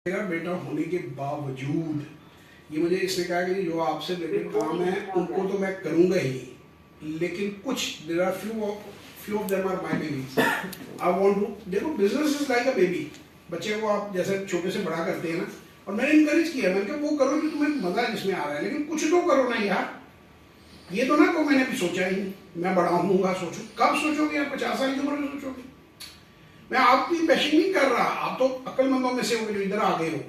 मेरा बेटा होने के बावजूद ये मुझे इसने कहा कि जो आपसे रिलेटेड काम है उनको तो मैं करूंगा ही, लेकिन कुछ there are few of them are my babies. I want to, देखो business is like a baby. बच्चे को आप जैसे छोटे से बड़ा करते हैं ना, और मैंने इनकरेज किया, मैंने कहा वो करो जो तुम्हें मजा जिसमें आ रहा है, लेकिन कुछ तो करो ना यार। ये तो ना, तो मैंने भी सोचा ही नहीं मैं बड़ा होऊंगा, सोचो कब सोचोगे यार, 50 साल की उम्र में सोचोगे। मैं आपकी बैशिंग नहीं कर रहा, आप तो अक्लमंदों में से हो जो इधर आ गए हो।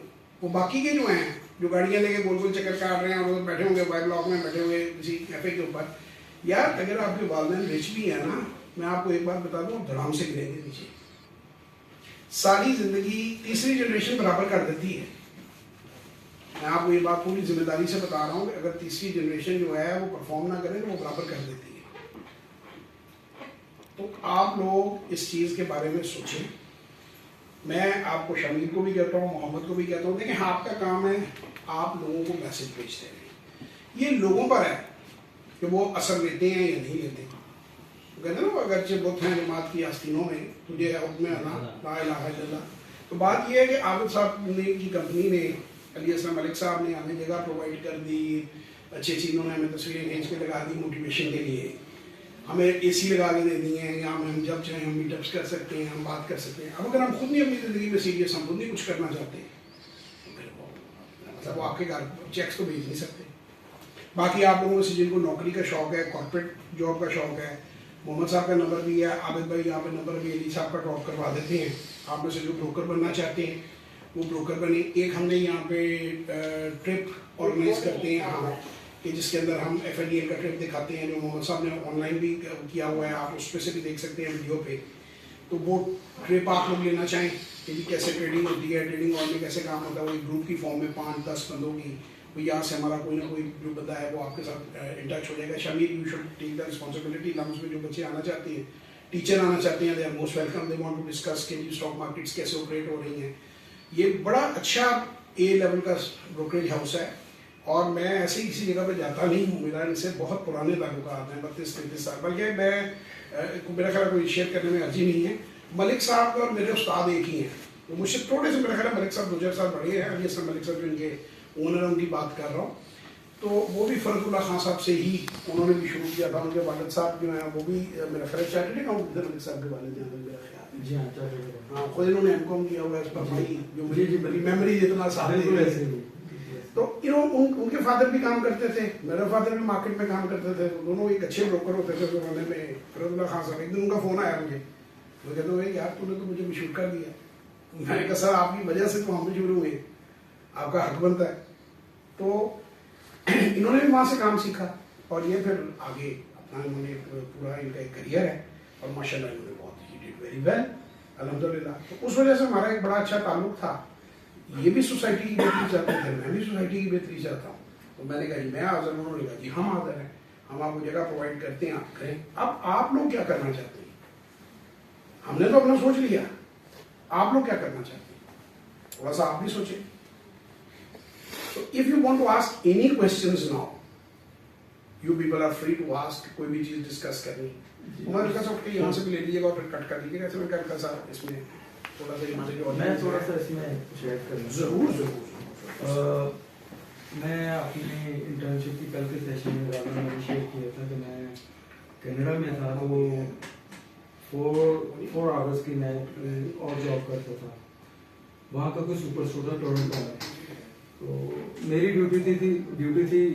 वो बाकी के जो हैं, जो गाड़ियां लेके गोल गोल चक्कर काट रहे हैं और बैठे होंगे वाई ब्लॉक में, बैठे हुए किसी कैफे के ऊपर, यार अगर आपके वालिदैन रिच भी है ना, मैं आपको एक बात बता दूं, धड़ाम से गिरेंगे नीचे। सारी जिंदगी तीसरी जनरेशन बराबर कर देती है। मैं आपको ये बात पूरी जिम्मेदारी से बता रहा हूँ कि अगर तीसरी जनरेशन जो है वो परफॉर्म ना करे तो वो बराबर कर देती है। तो आप लोग इस चीज़ के बारे में सोचें। मैं आपको शमीर को भी कहता हूँ, मोहम्मद को भी कहता हूँ, देखिए आपका काम है आप लोगों को मैसेज भेजते हैं। ये लोगों पर है कि वो असर लेते हैं या नहीं लेते। तो कहते हैं ना, अगर बुत हैं जमात की आस्तीनों में, तुझे हुक्म अल्लाह ला इलाहा इल्लल्लाह। तो बात ये है कि आबिद साहब ने की कंपनी ने, अली असलम मलिक साहब ने हमें जगह प्रोवाइड कर दी, अच्छी चीज़ों ने हमें तस्वीरें खींच के लगा दी मोटिवेशन के लिए, हमें एसी लगा के दे दी है, यहाँ में हम जब चाहें हम मीटअप्स कर सकते हैं, हम बात कर सकते हैं। अब अगर हम खुद नहीं अपनी ज़िंदगी में सीरियस, हम खुद नहीं कुछ करना चाहते मतलब वो आपके घर चेक्स तो भेज नहीं सकते। बाकी आप लोगों से जिनको नौकरी का शौक है, कॉर्पोरेट जॉब का शौक है, मोहम्मद साहब का नंबर भी है, आबिद भाई यहाँ पे नंबर भी, अली साहब का ड्रॉप करवा देते हैं। आप में से जो ब्रोकर बनना चाहते हैं वो ब्रोकर बने। एक हमने यहाँ पे ट्रिप ऑर्गेनाइज करते हैं हाँ, कि जिसके अंदर हम FIDL का ट्रिप दिखाते हैं, जो मोहम्मद साहब ने ऑनलाइन भी किया हुआ है, आप उस पर से भी देख सकते हैं वीडियो पे। तो वो ट्रिप आप लोग लेना चाहें कि जी कैसे ट्रेडिंग होती है, ट्रेडिंग और में कैसे काम होता है, वो एक ग्रुप की फॉर्म में 5-10 बंदों की, वो यहाँ से हमारा कोई ना कोई जो बंदा है वो आपके साथ इन टच हो जाएगा। Shamir you should take the responsibility. LUMS में जो बच्चे आना चाहते हैं, टीचर आना चाहते हैं, they are most welcome. They want to discuss कि स्टॉक मार्केट्स कैसे ऑपरेट हो रही हैं। ये बड़ा अच्छा A लेवल का ब्रोकरेज हाउस है, और मैं ऐसे ही किसी जगह पे जाता नहीं हूँ। मेरा इनसे बहुत पुराने ताल्लुकात हैं, 32-33 साल। बल्कि मैं मेरा ख्याल कोई शेयर करने में अर्जी नहीं है। मलिक साहब और मेरे उस्ताद एक ही हैं, तो मुझसे थोड़े से मेरा ख्याल मलिक साहब 2-4 साल बड़े हैं। अली असलम मलिक साहब जो इनके ओनर हैं, उनकी बात कर रहा हूँ। तो वो भी फरजुल्ला खान साहब से ही उन्होंने भी शुरू किया था। उनके वालिद साहब जो हैं वो भी मेरा ख्याल चार्टर्ड अकाउंटेंट मलिक साहब के वालिद हैं मेरा ख्याल। जी हाँ, खुद इन्होंने MCOM किया हुआ है इस पर भाई, जो मेरी मेमोरी जितना साथ दे। तो उनके फादर भी काम करते थे, मेरे फादर भी मार्केट में काम करते थे, तो दोनों एक अच्छे ब्रोकर होते थे जमाने में। फरजुल्ला खान साहब, एक दिन उनका फोन आया मुझे, वो कहते हुए यार तूने तो मुझे मशहूर कर दिया। मैंने कहा सर आपकी वजह से तो हम मशहूर हुए, आपका हक बनता है। तो इन्होंने भी वहाँ से काम सीखा, और ये फिर आगे अपना इन्होंने पूरा इनका एक करियर है, और माशाल्लाह इन्होंने बहुत ही डिड वेरी वेल अल्हम्दुलिल्लाह। तो उस वजह से हमारा एक बड़ा अच्छा ताल्लुक था। ये भी सोसाइटी की बेहतरी चाहते थे, मैं भी सोसाइटी की बेहतरी चाहता हूँ। तो मैंने कहा जी मैं हाजिर हूँ, उन्होंने कहा जी हम हाजिर हैं, हम आपको जगह प्रोवाइड करते हैं, आप करें। अब आप लोग क्या करना चाहते हैं? हमने तो अपना सोच लिया, आप लोग क्या करना चाहते हैं? थोड़ा सा आप भी सोचें। So if you want to ask any questions now, you people are free to ask। कोई भी चीज डिस्कस करनी, उमर का सब यहाँ से भी ले लीजिएगा और फिर कट कर लीजिएगा। ऐसे में क्या साहब इसमें थोड़ा सा मैं थोड़ा सा इसमें शेयर करूँ। जरूर। मैं अपनी इंटर्नशिप की कल के सेशन में मैंने शेयर किया था कि मैं कनाडा में था, तो 4 आवर्स की मैं और जॉब करता था। वहाँ का कोई सुपर स्टूडेंट टोरंटो में, तो मेरी ड्यूटी थी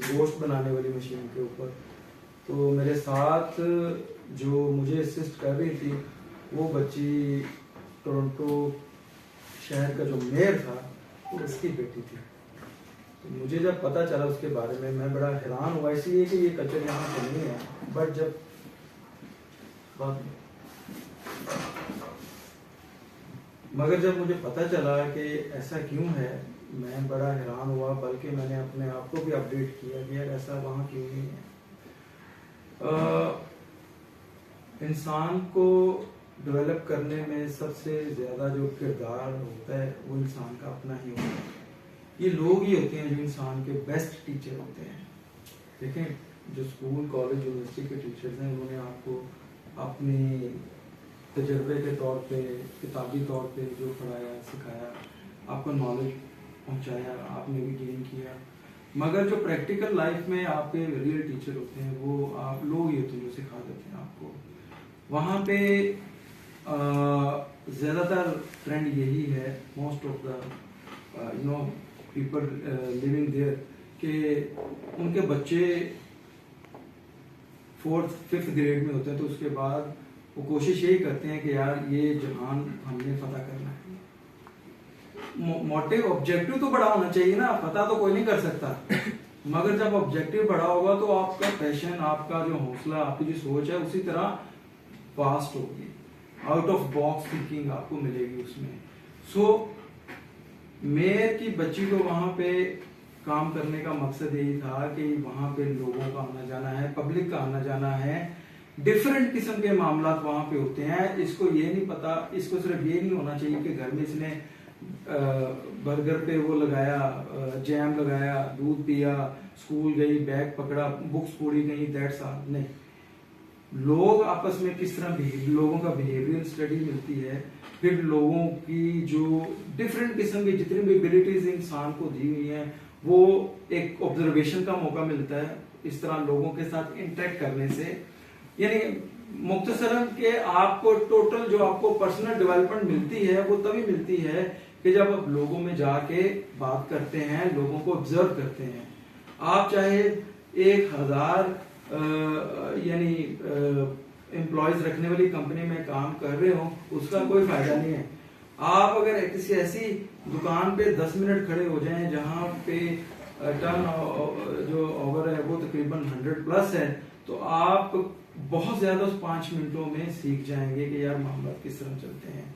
गोश्त बनाने वाली मशीन के ऊपर। तो मेरे साथ जो मुझे असिस्ट कर रही थी वो बच्ची टोरंटो शहर का जो मेयर था वो उसकी बेटी थी। तो मुझे जब पता चला उसके बारे में, मैं बड़ा हैरान हुआ, इसलिए कि ये कल्चर यहाँ पर नहीं है। बट जब मगर जब मुझे पता चला कि ऐसा क्यों है, मैं बड़ा हैरान हुआ। बल्कि मैंने अपने आप को भी अपडेट किया कि यार ऐसा वहाँ क्यों नहीं है। इंसान को डेवलप करने में सबसे ज़्यादा जो किरदार होता है वो इंसान का अपना ही होता है। ये लोग ही होते हैं जो इंसान के बेस्ट टीचर होते हैं। देखें, जो स्कूल कॉलेज यूनिवर्सिटी के टीचर्स हैं, उन्होंने आपको अपनी तजर्बे के तौर पे, किताबी तौर पे जो पढ़ाया सिखाया, आपको नॉलेज पहुंचाया, आपने भी गेन किया। मगर जो प्रैक्टिकल लाइफ में आपके रियल टीचर होते हैं वो आप लोग ही होते हैं जो सिखा देते हैं आपको। वहाँ पे ज़्यादातर ट्रेंड यही है, most of the people living there, कि उनके बच्चे 4th 5th ग्रेड में होते हैं तो उसके बाद वो कोशिश यही करते हैं कि यार ये जहान हमने फतह करना है। मोटिव ऑब्जेक्टिव तो बड़ा होना चाहिए ना, पता तो कोई नहीं कर सकता, मगर जब ऑब्जेक्टिव बड़ा होगा तो आपका पैशन, आपका जो हौसला, आपकी जो सोच है उसी तरह फास्ट होगी, आउट ऑफ बॉक्स थिंकिंग आपको मिलेगी उसमें। सो मेयर की बच्ची को वहां पे काम करने का मकसद यही था कि वहां पे लोगों का आना जाना है, पब्लिक का आना जाना है, डिफरेंट किस्म के मामला वहां पे होते हैं। इसको ये नहीं पता, इसको सिर्फ ये नहीं होना चाहिए कि घर में इसने बर्गर पे वो लगाया, जैम लगाया, दूध पिया, स्कूल गई, बैग पकड़ा, बुक्स पढ़ी गई, दैट्स ऑल। नहीं, लोग आपस में किस तरह लोगों का बिहेवियर स्टडी मिलती है, फिर लोगों की जो डिफरेंट किस्म की जितनी भी एबिलिटीज इंसान को दी हुई हैं वो एक ऑब्जर्वेशन का मौका मिलता है इस तरह लोगों के साथ इंटरेक्ट करने से। यानी मुख्तसरन के आपको टोटल जो आपको पर्सनल डेवलपमेंट मिलती है वो तभी मिलती है कि जब आप लोगों में जाके बात करते हैं, लोगों को ऑब्जर्व करते हैं। आप चाहे 1000 यानी एम्प्लॉयज रखने वाली कंपनी में काम कर रहे हो, उसका कोई फायदा नहीं है। आप अगर किसी ऐसी दुकान पे 10 मिनट खड़े हो जाएं जहां पे टर्न जो ओवर है वो तकरीबन 100+ है, तो आप बहुत ज्यादा उस 5 मिनटों में सीख जाएंगे कि यार मामला किस तरह चलते हैं।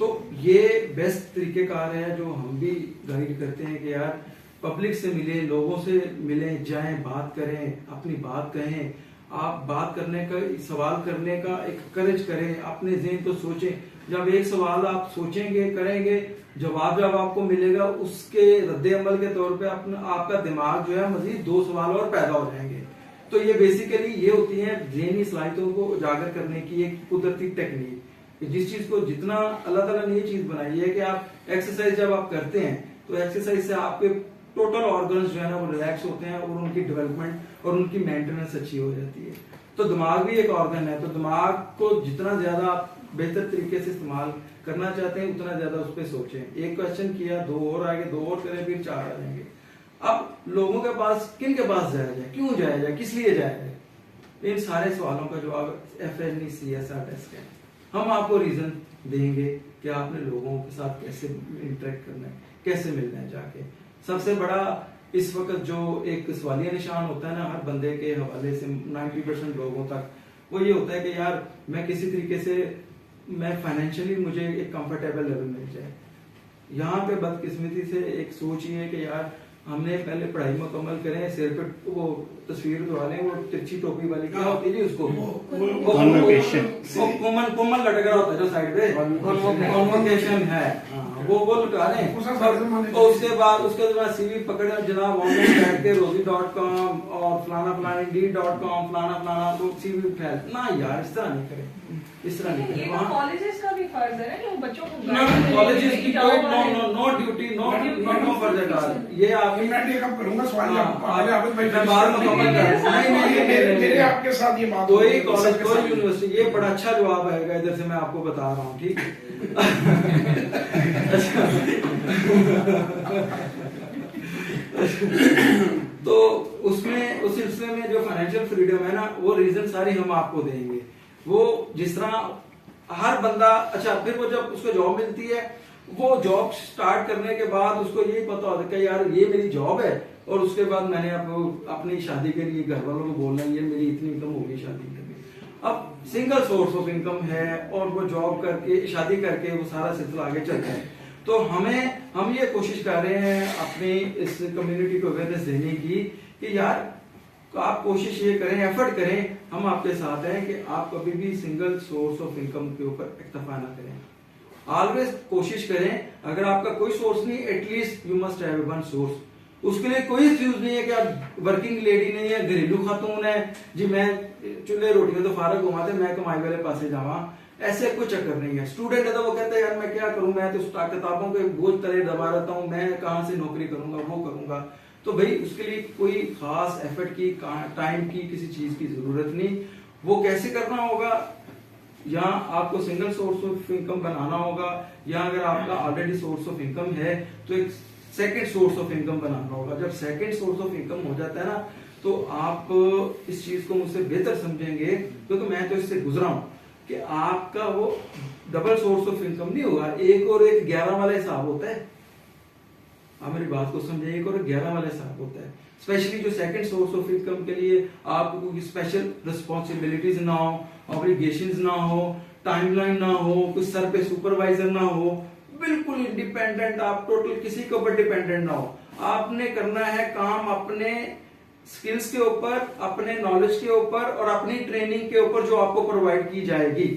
तो ये बेस्ट तरीकेकार है जो हम भी गाइड करते हैं कि यार पब्लिक से मिले, लोगों से मिलें, जाएं, बात करें, अपनी बात कहें। आप बात करने का, सवाल करने का एक करेज करें, अपने ज़हन को सोचें। जब एक सवाल आप सोचेंगे, करेंगे, जवाब जब आपको मिलेगा उसके रद्द अमल के तौर पे आपका दिमाग जो है मजीद 2 सवाल और पैदा हो जाएंगे। तो ये बेसिकली ये होती है ज़हनी सलाहियतों को उजागर करने की एक कुदरती टेक्निक। जिस चीज को जितना अल्लाह ताला ने ये चीज बनाई है कि आप एक्सरसाइज जब आप करते हैं तो एक्सरसाइज से आपके टोटल ऑर्गन्स जो है ना वो रिलैक्स होते हैं और उनकी डेवलपमेंट और उनकी मेंटेनेंस अच्छी हो जाती है। तो दिमाग भी एक ऑर्गन है, तो दिमाग को जितना ज्यादा आप बेहतर तरीके से इस्तेमाल करना चाहते हैं उतना ज्यादा उस पर सोचें। एक क्वेश्चन किया, 2 और आगे, 2 और करें, फिर 4 आ जाएंगे। अब लोगों के पास, किन के पास जाया जाए, क्यों जाया जाए, किस लिए जाया जाए, इन सारे सवालों का जवाब FNE CSR टेस्ट है। हम आपको रीजन देंगे कि आपने लोगों के साथ कैसे इंटरेक्ट करना है, कैसे मिलना है जाके। सबसे बड़ा इस वक्त जो एक सवालिया निशान होता है ना हर बंदे के हवाले से 90% लोगों तक, वो ये होता है कि यार मैं किसी तरीके से मैं फाइनेंशियली मुझे एक कंफर्टेबल लेवल मिल जाए। यहाँ पे बदकिस्मती से एक सोच ये है कि यार हमने पहले पढ़ाई मुकम्मल करें, सिर पे वो तस्वीर उठवा लें, वो तिरछी टोपी वाली क्या होती है उसको, कुमल लटक रहा होता है जो साइड पे, कॉन्वोकेशन है, वो लटका लें। तो उसके बाद CV पकड़े जनाब ऑनलाइन बैठ के rozi.com और फलाना indeed.com फलाना तो CV फैल ना यार, इस तरह नहीं करें, इस तरह नहीं करें। कॉलेजेस का भी फर्ज है कि वो बच्चों को कॉलेजेस की कोई नो ड्यूटी, नो फर्दर डाल। ये आप मैं ये कब करूंगा सवाल मेरे आपके साथ ये बात, कोई कॉलेज, कोई यूनिवर्सिटी, ये बड़ा अच्छा जवाब आएगा इधर से, मैं आपको बता रहा हूँ, ठीक है। तो उसमें उस सिलसिले में जो फाइनेंशियल फ्रीडम है ना, वो रीजन सारी हम आपको देंगे। वो जिस तरह हर बंदा, अच्छा फिर वो जब उसको जॉब मिलती है, वो जॉब स्टार्ट करने के बाद उसको यही पता होता है कि यार ये मेरी जॉब है और उसके बाद मैंने अपनी शादी के लिए घर वालों को बोलना है ये मेरी इतनी इनकम होगी शादी के लिए। अब सिंगल सोर्स ऑफ इनकम है और वो जॉब करके, शादी करके वो सारा सिलसिला आगे चलता है। तो हम ये कोशिश कर रहे हैं अपनी इस कम्युनिटी को अवेयरनेस देने की कि यार आप कोशिश ये करें, एफर्ट करें, हम आपके साथ हैं कि आप कभी भी सिंगल सोर्स ऑफ इनकम के ऊपर इक्तफा ना करें। ऑलवेज कोशिश करें, अगर आपका कोई सोर्स नहीं, at least you must have one source. उसके लिए कोई एक्सक्यूज नहीं है कि आप वर्किंग लेडी नहीं है, घरेलू खातून है जी, मैं चूल्हे रोटियां तो फारग घुमाते, मैं कमाई वाले पासे जावा। ऐसे कोई चक्कर नहीं है। स्टूडेंट है तो वो कहते हैं यार मैं क्या करूं, मैं तो किताबों के बोझ तले दबा रहता हूं, मैं कहां से नौकरी करूंगा, वो करूंगा। तो भाई उसके लिए कोई खास एफर्ट की, टाइम की, किसी चीज की जरूरत नहीं। वो कैसे करना होगा, या आपको सिंगल सोर्स ऑफ इनकम बनाना होगा, या अगर आपका ऑलरेडी सोर्स ऑफ इनकम है तो एक सेकंड सोर्स ऑफ इनकम बनाना होगा। जब सेकंड सोर्स ऑफ इनकम हो जाता है ना, तो आप इस चीज को मुझसे बेहतर समझेंगे, क्योंकि मैं तो इससे गुजरा हूं कि आपका वो डबल सोर्स ऑफ इनकम नहीं होगा, एक और एक 11 वाला हिसाब होता है। आप मेरी बात को समझे, एक और 11 वाला हिसाब होता है। स्पेशली जो सेकंड सोर्स ऑफ इनकम के लिए आपको कोई स्पेशल रिस्पॉन्सिबिलिटीज ना हो, ऑब्लिगेशंस ना हो, टाइमलाइन ना हो, कुछ सर पे सुपरवाइजर ना हो, बिल्कुल इंडिपेंडेंट, आप टोटल किसी के ऊपर डिपेंडेंट ना हो। आपने करना है काम अपने स्किल्स के ऊपर, अपने नॉलेज के ऊपर और अपनी ट्रेनिंग के ऊपर जो आपको प्रोवाइड की जाएगी,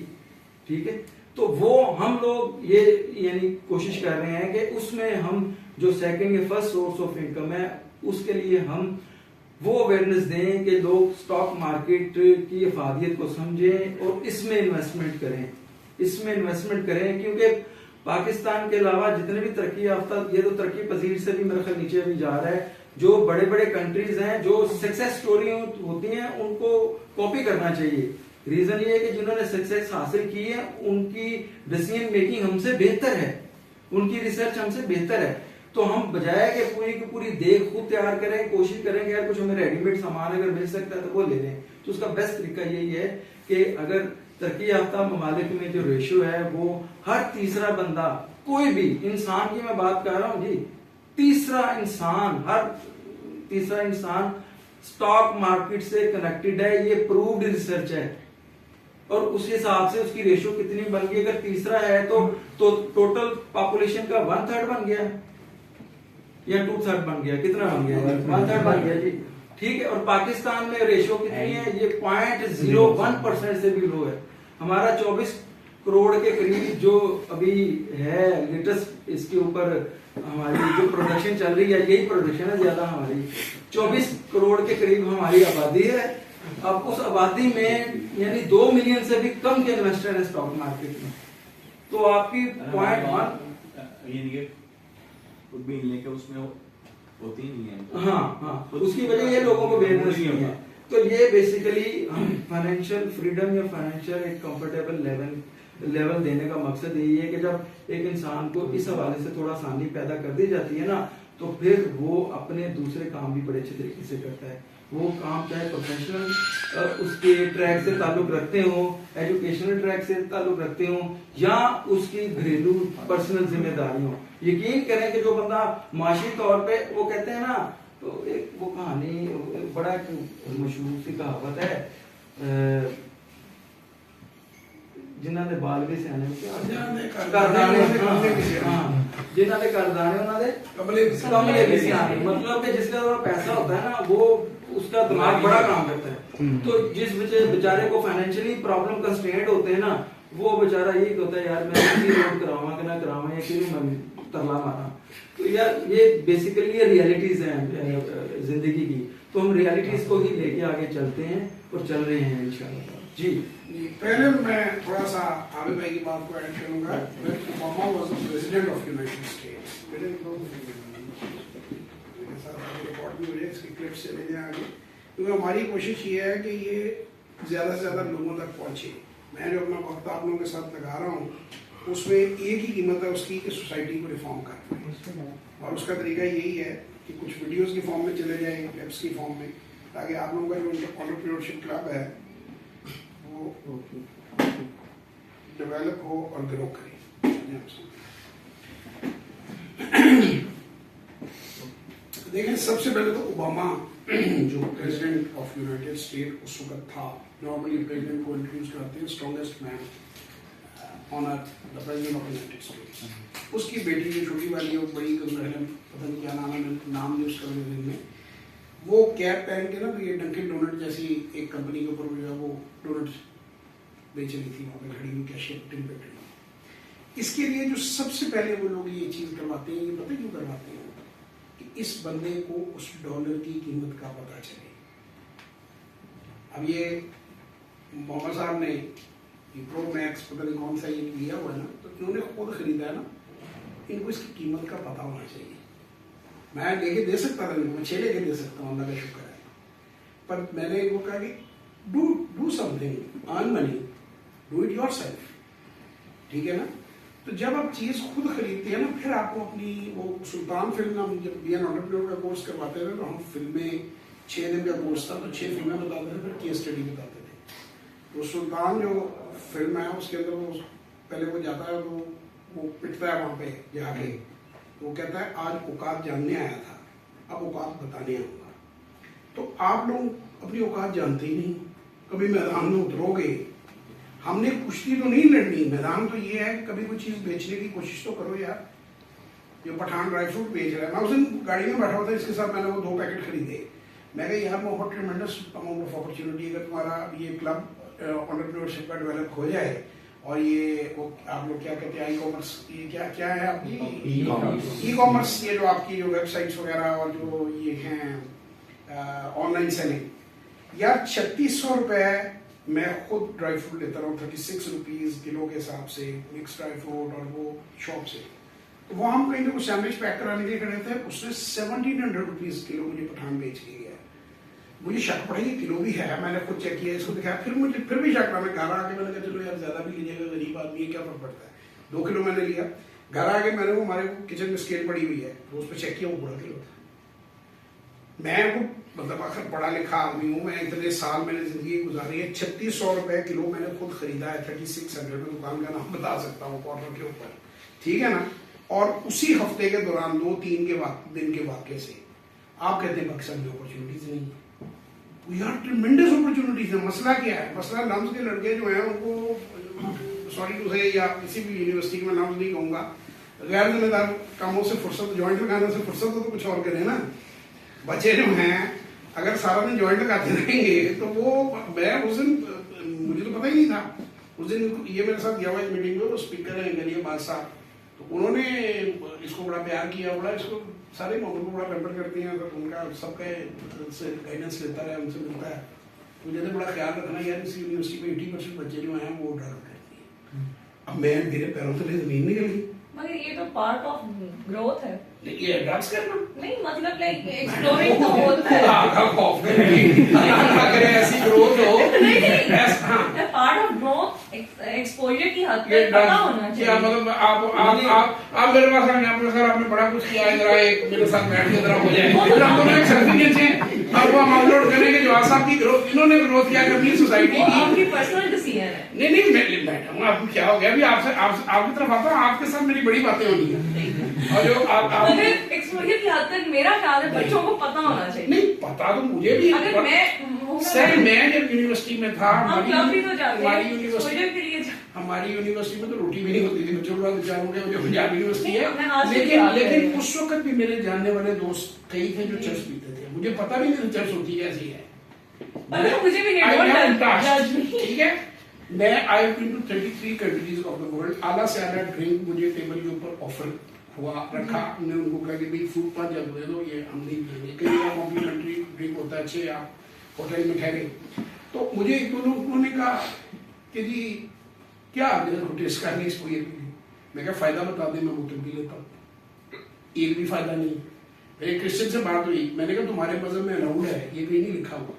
ठीक है। तो वो हम लोग ये यानी कोशिश कर रहे हैं कि उसमें हम जो सेकंड या फर्स्ट सोर्स ऑफ इनकम है उसके लिए हम वो अवेयरनेस दें कि लोग स्टॉक मार्केट की अफादियत को समझें और इसमें इन्वेस्टमेंट करें, इसमें इन्वेस्टमेंट करें। क्योंकि पाकिस्तान के अलावा जितने भी तरक्की याफ्ता, ये तो तरक्की पजीर से भी मेरे ख्याल नीचे भी जा रहा है, जो बड़े बड़े कंट्रीज हैं, जो सक्सेस स्टोरी होती हैं, उनको कॉपी करना चाहिए। रीजन ये है कि जिन्होंने सक्सेस हासिल की है उनकी डिसीजन मेकिंग हमसे बेहतर है, उनकी रिसर्च हमसे बेहतर है। तो हम बजाय के पूरी की पूरी देख खुद तैयार करें, कोशिश करें कि यार कुछ हमें रेडीमेड सामान अगर मिल सकता है तो वो ले लें। तो उसका बेस्ट तरीका यही है कि अगर तरक्की याफ्ता ममालिक में जो रेशियो है वो हर तीसरा बंदा, कोई भी इंसान की मैं बात कर रहा हूं जी, हर तीसरा इंसान स्टॉक मार्केट से कनेक्टेड है, ये प्रूव्ड रिसर्च है। और उस हिसाब से उसकी रेशियो कितनी बन गई, अगर तीसरा है तो टोटल पॉपुलेशन का 1/3 बन गया या 2/3 बन गया, कितना बन गया, 1/3 बन गया जी, ठीक है। और पाकिस्तान में रेशियो कितनी है, ये 0.01% से भी लो है। हमारा 24 करोड़ के करीब जो अभी है लेटेस्ट, इसके ऊपर हमारी जो प्रोडक्शन चल रही है, यही प्रोडक्शन है ज्यादा हमारी, 24 करोड़ के करीब हमारी आबादी है। अब उस आबादी में यानी 2 मिलियन से भी कम के इन्वेस्टर है स्टॉक मार्केट में। तो आपकी 0.1 लेके उसमें होती नहीं है। हाँ, उसकी वजह ये लोगों को अवेयरनेस नहीं है। तो ये बेसिकली हम फाइनेंशियल फ्रीडम या फाइनेंशियल एक कंफर्टेबल लेवल देने का मकसद यही है कि जब एक इंसान को इस हवाले से थोड़ा आसानी पैदा कर दी जाती है ना, तो फिर वो अपने दूसरे काम भी बड़े अच्छे तरीके से करता है। वो काम चाहे प्रोफेशनल उसके ट्रैक से ताल्लुक रखते हो, एजुकेशनल ट्रैक से ताल्लुक रखते हो, या उसकी घरेलू पर्सनल जिम्मेदारी हो। यकीन करें कि जो बंदा माशी तौर पे, वो कहते हैं ना, तो एक वो कहानी, बड़ा एक मशहूर सी कहावत है, जिन्हों ने बाल भी सियाने, जिन्होंने करदाने उन्होंने कमले भी सियाने। मतलब कि जिसका पैसा होता है ना, वो उसका दिमाग बड़ा काम करता है। तो जिस बेचारे को फाइनेंशियली प्रॉब्लम कंस्ट्रेंट होते हैं ना, वो बेचारा यही होता है यार मैं किसी रोड करावा कि ना करावा, या किसी तरला मारा। तो यार ये बेसिकली ये रियलिटीज हैं जिंदगी की। तो हम रियलिटीज को ही लेके आगे चलते हैं और चल रहे हैं इंशाल्लाह जी। पहले मैं थोड़ा सा आमिर भाई की बात को ऐड करूंगा। Obama was the president of United states. मेरे साथ रिकॉर्ड भी हो जाए, इसकी क्लिप्स चले जाए आगे, क्योंकि हमारी कोशिश ये है कि ये ज़्यादा से ज़्यादा लोगों तक पहुँचे। मैं जो अपना वक्त आप लोगों के साथ लगा रहा हूँ, उसमें एक ही कीमत है उसकी कि सोसाइटी को रिफॉर्म करना है। और उसका तरीका यही है कि कुछ वीडियोस की फॉर्म में चले जाएं, क्लिप्स की फॉर्म में, ताकि आप लोगों का जो एंटरप्रेन्योरशिप क्लब है वो डेवलप हो और ग्रो करे। देखें, सबसे पहले तो ओबामा जो प्रेसिडेंट ऑफ यूनाइटेड स्टेट उस वक्त था, नॉर्मली प्रेसिडेंट को इंट्रोड्यूस करते हैं strongest man on earth, the president of United states. उसकी बेटी जो छोटी वाली है, वो बड़ी हेलन, पता नहीं क्या नाम है, नाम नहीं उसका दिन में, वो कैप पहन के ना, ये डंकिन डोनट जैसी एक कंपनी के ऊपर जो है वो डोनट बेच रही थी, वहाँ पे खड़ी हुई कैशियर टिन पे खड़ी। इसके लिए जो सबसे पहले वो लोग ये चीज़ करवाते हैं, ये पता क्यों करवाते हैं, कि इस बंदे को उस डॉलर की कीमत का पता चले। अब ये मोहम्मद साहब ने ये प्रो मैक्स पता नहीं कौन सा ये लिया हुआ है ना, तो इन्होंने खुद खरीदा है ना, इनको इसकी कीमत का पता होना चाहिए। मैं लेके दे सकता था इनको, मैं 6 लेके दे सकता हूँ, अल्लाह का शुक्र है, पर मैंने इनको कहा कि do something, earn money, do it yourself, ठीक है ना। तो जब आप चीज़ खुद खरीदते हैं ना, फिर आपको अपनी वो सुल्तान फिल्म, हम जब बी एन एंटरप्रेन्योर का कोर्स करवाते थे तो हम फिल्में 6 दिन का कोर्स था, तो 6 फिल्में बताते थे, फिर केस स्टडी बताते थे। तो सुल्तान जो फिल्म है उसके अंदर वो पहले वो जाता है तो वो पिटता है वहाँ पे जाके, तो वो कहता है आज औकात जानने आया था, अब औकात बताने आऊँगा। तो आप लोग अपनी औकात जानते ही नहीं, कभी मैदान में उतरोगे, हमने कुश्ती तो नहीं लड़नी, मैदान तो ये है कि कभी कोई चीज़ बेचने की कोशिश तो करो यार। जो पठान ड्राई फ्रूट बेच रहा है, मैं उस दिन गाड़ी में बैठा हुआ था, इसके साथ मैंने वो 2 पैकेट खरीदे। मैं कहा यार बहुत ट्रेमेंडस अमाउंट ऑफ अपॉर्चुनिटी, अगर तुम्हारा ये क्लब एंटरप्रेन्योरशिप का डेवलप हो जाए और ये वो आप लोग क्या कहते हैं, ई कॉमर्स, ये क्या है आपकी ई कॉमर्स, ये जो आपकी जो वेबसाइट्स वगैरह और जो ये हैं ऑनलाइन सेलिंग, यार 3600 रुपये मैं खुद ड्राई फ्रूट लेता रहा हूँ, 36 रुपीज़ किलो के हिसाब से मिक्स ड्राई फ्रूट, और वो शॉप से। तो वहाँ हम कहीं कुछ सैंडविच पैक कराने के लिए खड़े थे, उसने 1700 रुपीज़ किलो मुझे पठान बेच के गया। मुझे शक पड़ा ये किलो भी है, मैंने खुद चेक किया, इसको दिखाया, फिर मुझे फिर भी शक रहा। मैं घर आके मैंने कहा चलो यार ज़्यादा भी लीजिएगा, गरीब आदमी है, क्या फर्क पड़ता है। 2 किलो मैंने लिया, घर आके मैंने वो हमारे किचन में स्केल पड़ी हुई है, तो उस पर चेक किया, वो पूरा किलो था। मैं वो मतलब आखिर पढ़ा लिखा आदमी हूँ, मैं इतने साल मैंने जिंदगी गुजारी है, 3600 रुपये किलो मैंने खुद खरीदा है, 3600 में, दुकान का नाम बता सकता हूँ कॉर्नर के ऊपर, ठीक है ना। और उसी हफ्ते के दौरान 2-3 दिन के वाक़े से आप कहते हैं पाकिस्तान में अपॉर्चुनिटीज नहीं है। यार ट्रिमेंडस अपॉर्चुनिटीज है। मसला क्या है? मसला लम्स के लड़के जो हैं उनको, सॉरी टू से, या किसी भी यूनिवर्सिटी में नाम नहीं कहूँगा, गैर जिम्मेदार कामों से फुर्सत, जॉइंट लगाने से फुर्सत हो तो कुछ और करें ना। बच्चे जो हैं अगर सारा दिन जॉइंट लगाते रहेंगे तो वो, मैं उस दिन मुझे तो पता ही नहीं था, उस दिन ये मेरे साथ गया हुआ एक मीटिंग में, वो स्पीकर है गलिया बादशाह, तो उन्होंने इसको बड़ा प्यार किया, बड़ा इसको सारे मौकों को बड़ा पेम्पर करती हैं, तो उनका सबके से गाइडेंस लेता है, उनसे मिलता है। तो मुझे तो बड़ा ख्याल रखना यार, इस यूनिवर्सिटी में 80% बच्चे जो हैं वो ड्रग करती हैं। अब मैं, मेरे पैरों से जमीन निकल गई। मगर ये तो पार्ट ऑफ ग्रोथ है। ये ड्रग्स करना नहीं, मतलब लाइक एक्सप्लोरिंग तो होता है। अगर ऐसी ग्रोथ हो, पार्ट ऑफ ग्रोथ एक्सपोजर की हद तक पता होना चाहिए। क्या मतलब आप मेरे पास आए, आपने सर आपने बड़ा कुछ किया है, जरा एक मेरे साथ बैठ के जरा हो जाए, फिर हम दोनों एक सर्टिफिकेट से अब वो हम अपलोड करेंगे जवाब साहब की ग्रोथ, इन्होंने ग्रोथ क्या करनी है सोसाइटी की। आपकी पर्सनल डिसीजन है। नहीं मैं बैठा हूँ, आपको क्या हो गया अभी, आपकी तरफ आता हूँ, आपके साथ मेरी बड़ी बातें होनी है। और जो आप एक्सपोजर की हद तक मेरा ख्याल है बच्चों को पता होना चाहिए। नहीं पता तो मुझे भी, अगर मैं जब यूनिवर्सिटी में था, हमारी यूनिवर्सिटी में तो रोटी भी नहीं होती थी बच्चों को, जो पंजाब यूनिवर्सिटी है, लेकिन उस वक्त भी मेरे जानने वाले दोस्त कई थे जो चर्च पीते थे, मुझे पता भी नहीं चर्च होती कैसी है, मुझे भी ठीक है। मैं I have been to 33 countries of the world. आला से आला ड्रिंक मुझे टेबल के ऊपर ऑफर हुआ, रखा, हमने उनको कहा कि भाई फ्रूट पाँच जग दे दो, ये हम नहीं पिएंगे, कई कॉम्प्लीमेंट्री ड्रिंक होता है, अच्छे आप होटल में ठहरे। तो मुझे एक दो लोग उन्होंने कहा कि जी क्या टेस्ट करनी इसको, ये पी। मैं क्या फ़ायदा बता दें, मैं बोतल पी लेता हूँ, एक भी फ़ायदा नहीं। मेरे क्रिश्चियन से बात हुई, मैंने कहा तुम्हारे मज़हब में अलाउड है, ये कहीं नहीं लिखा हुआ,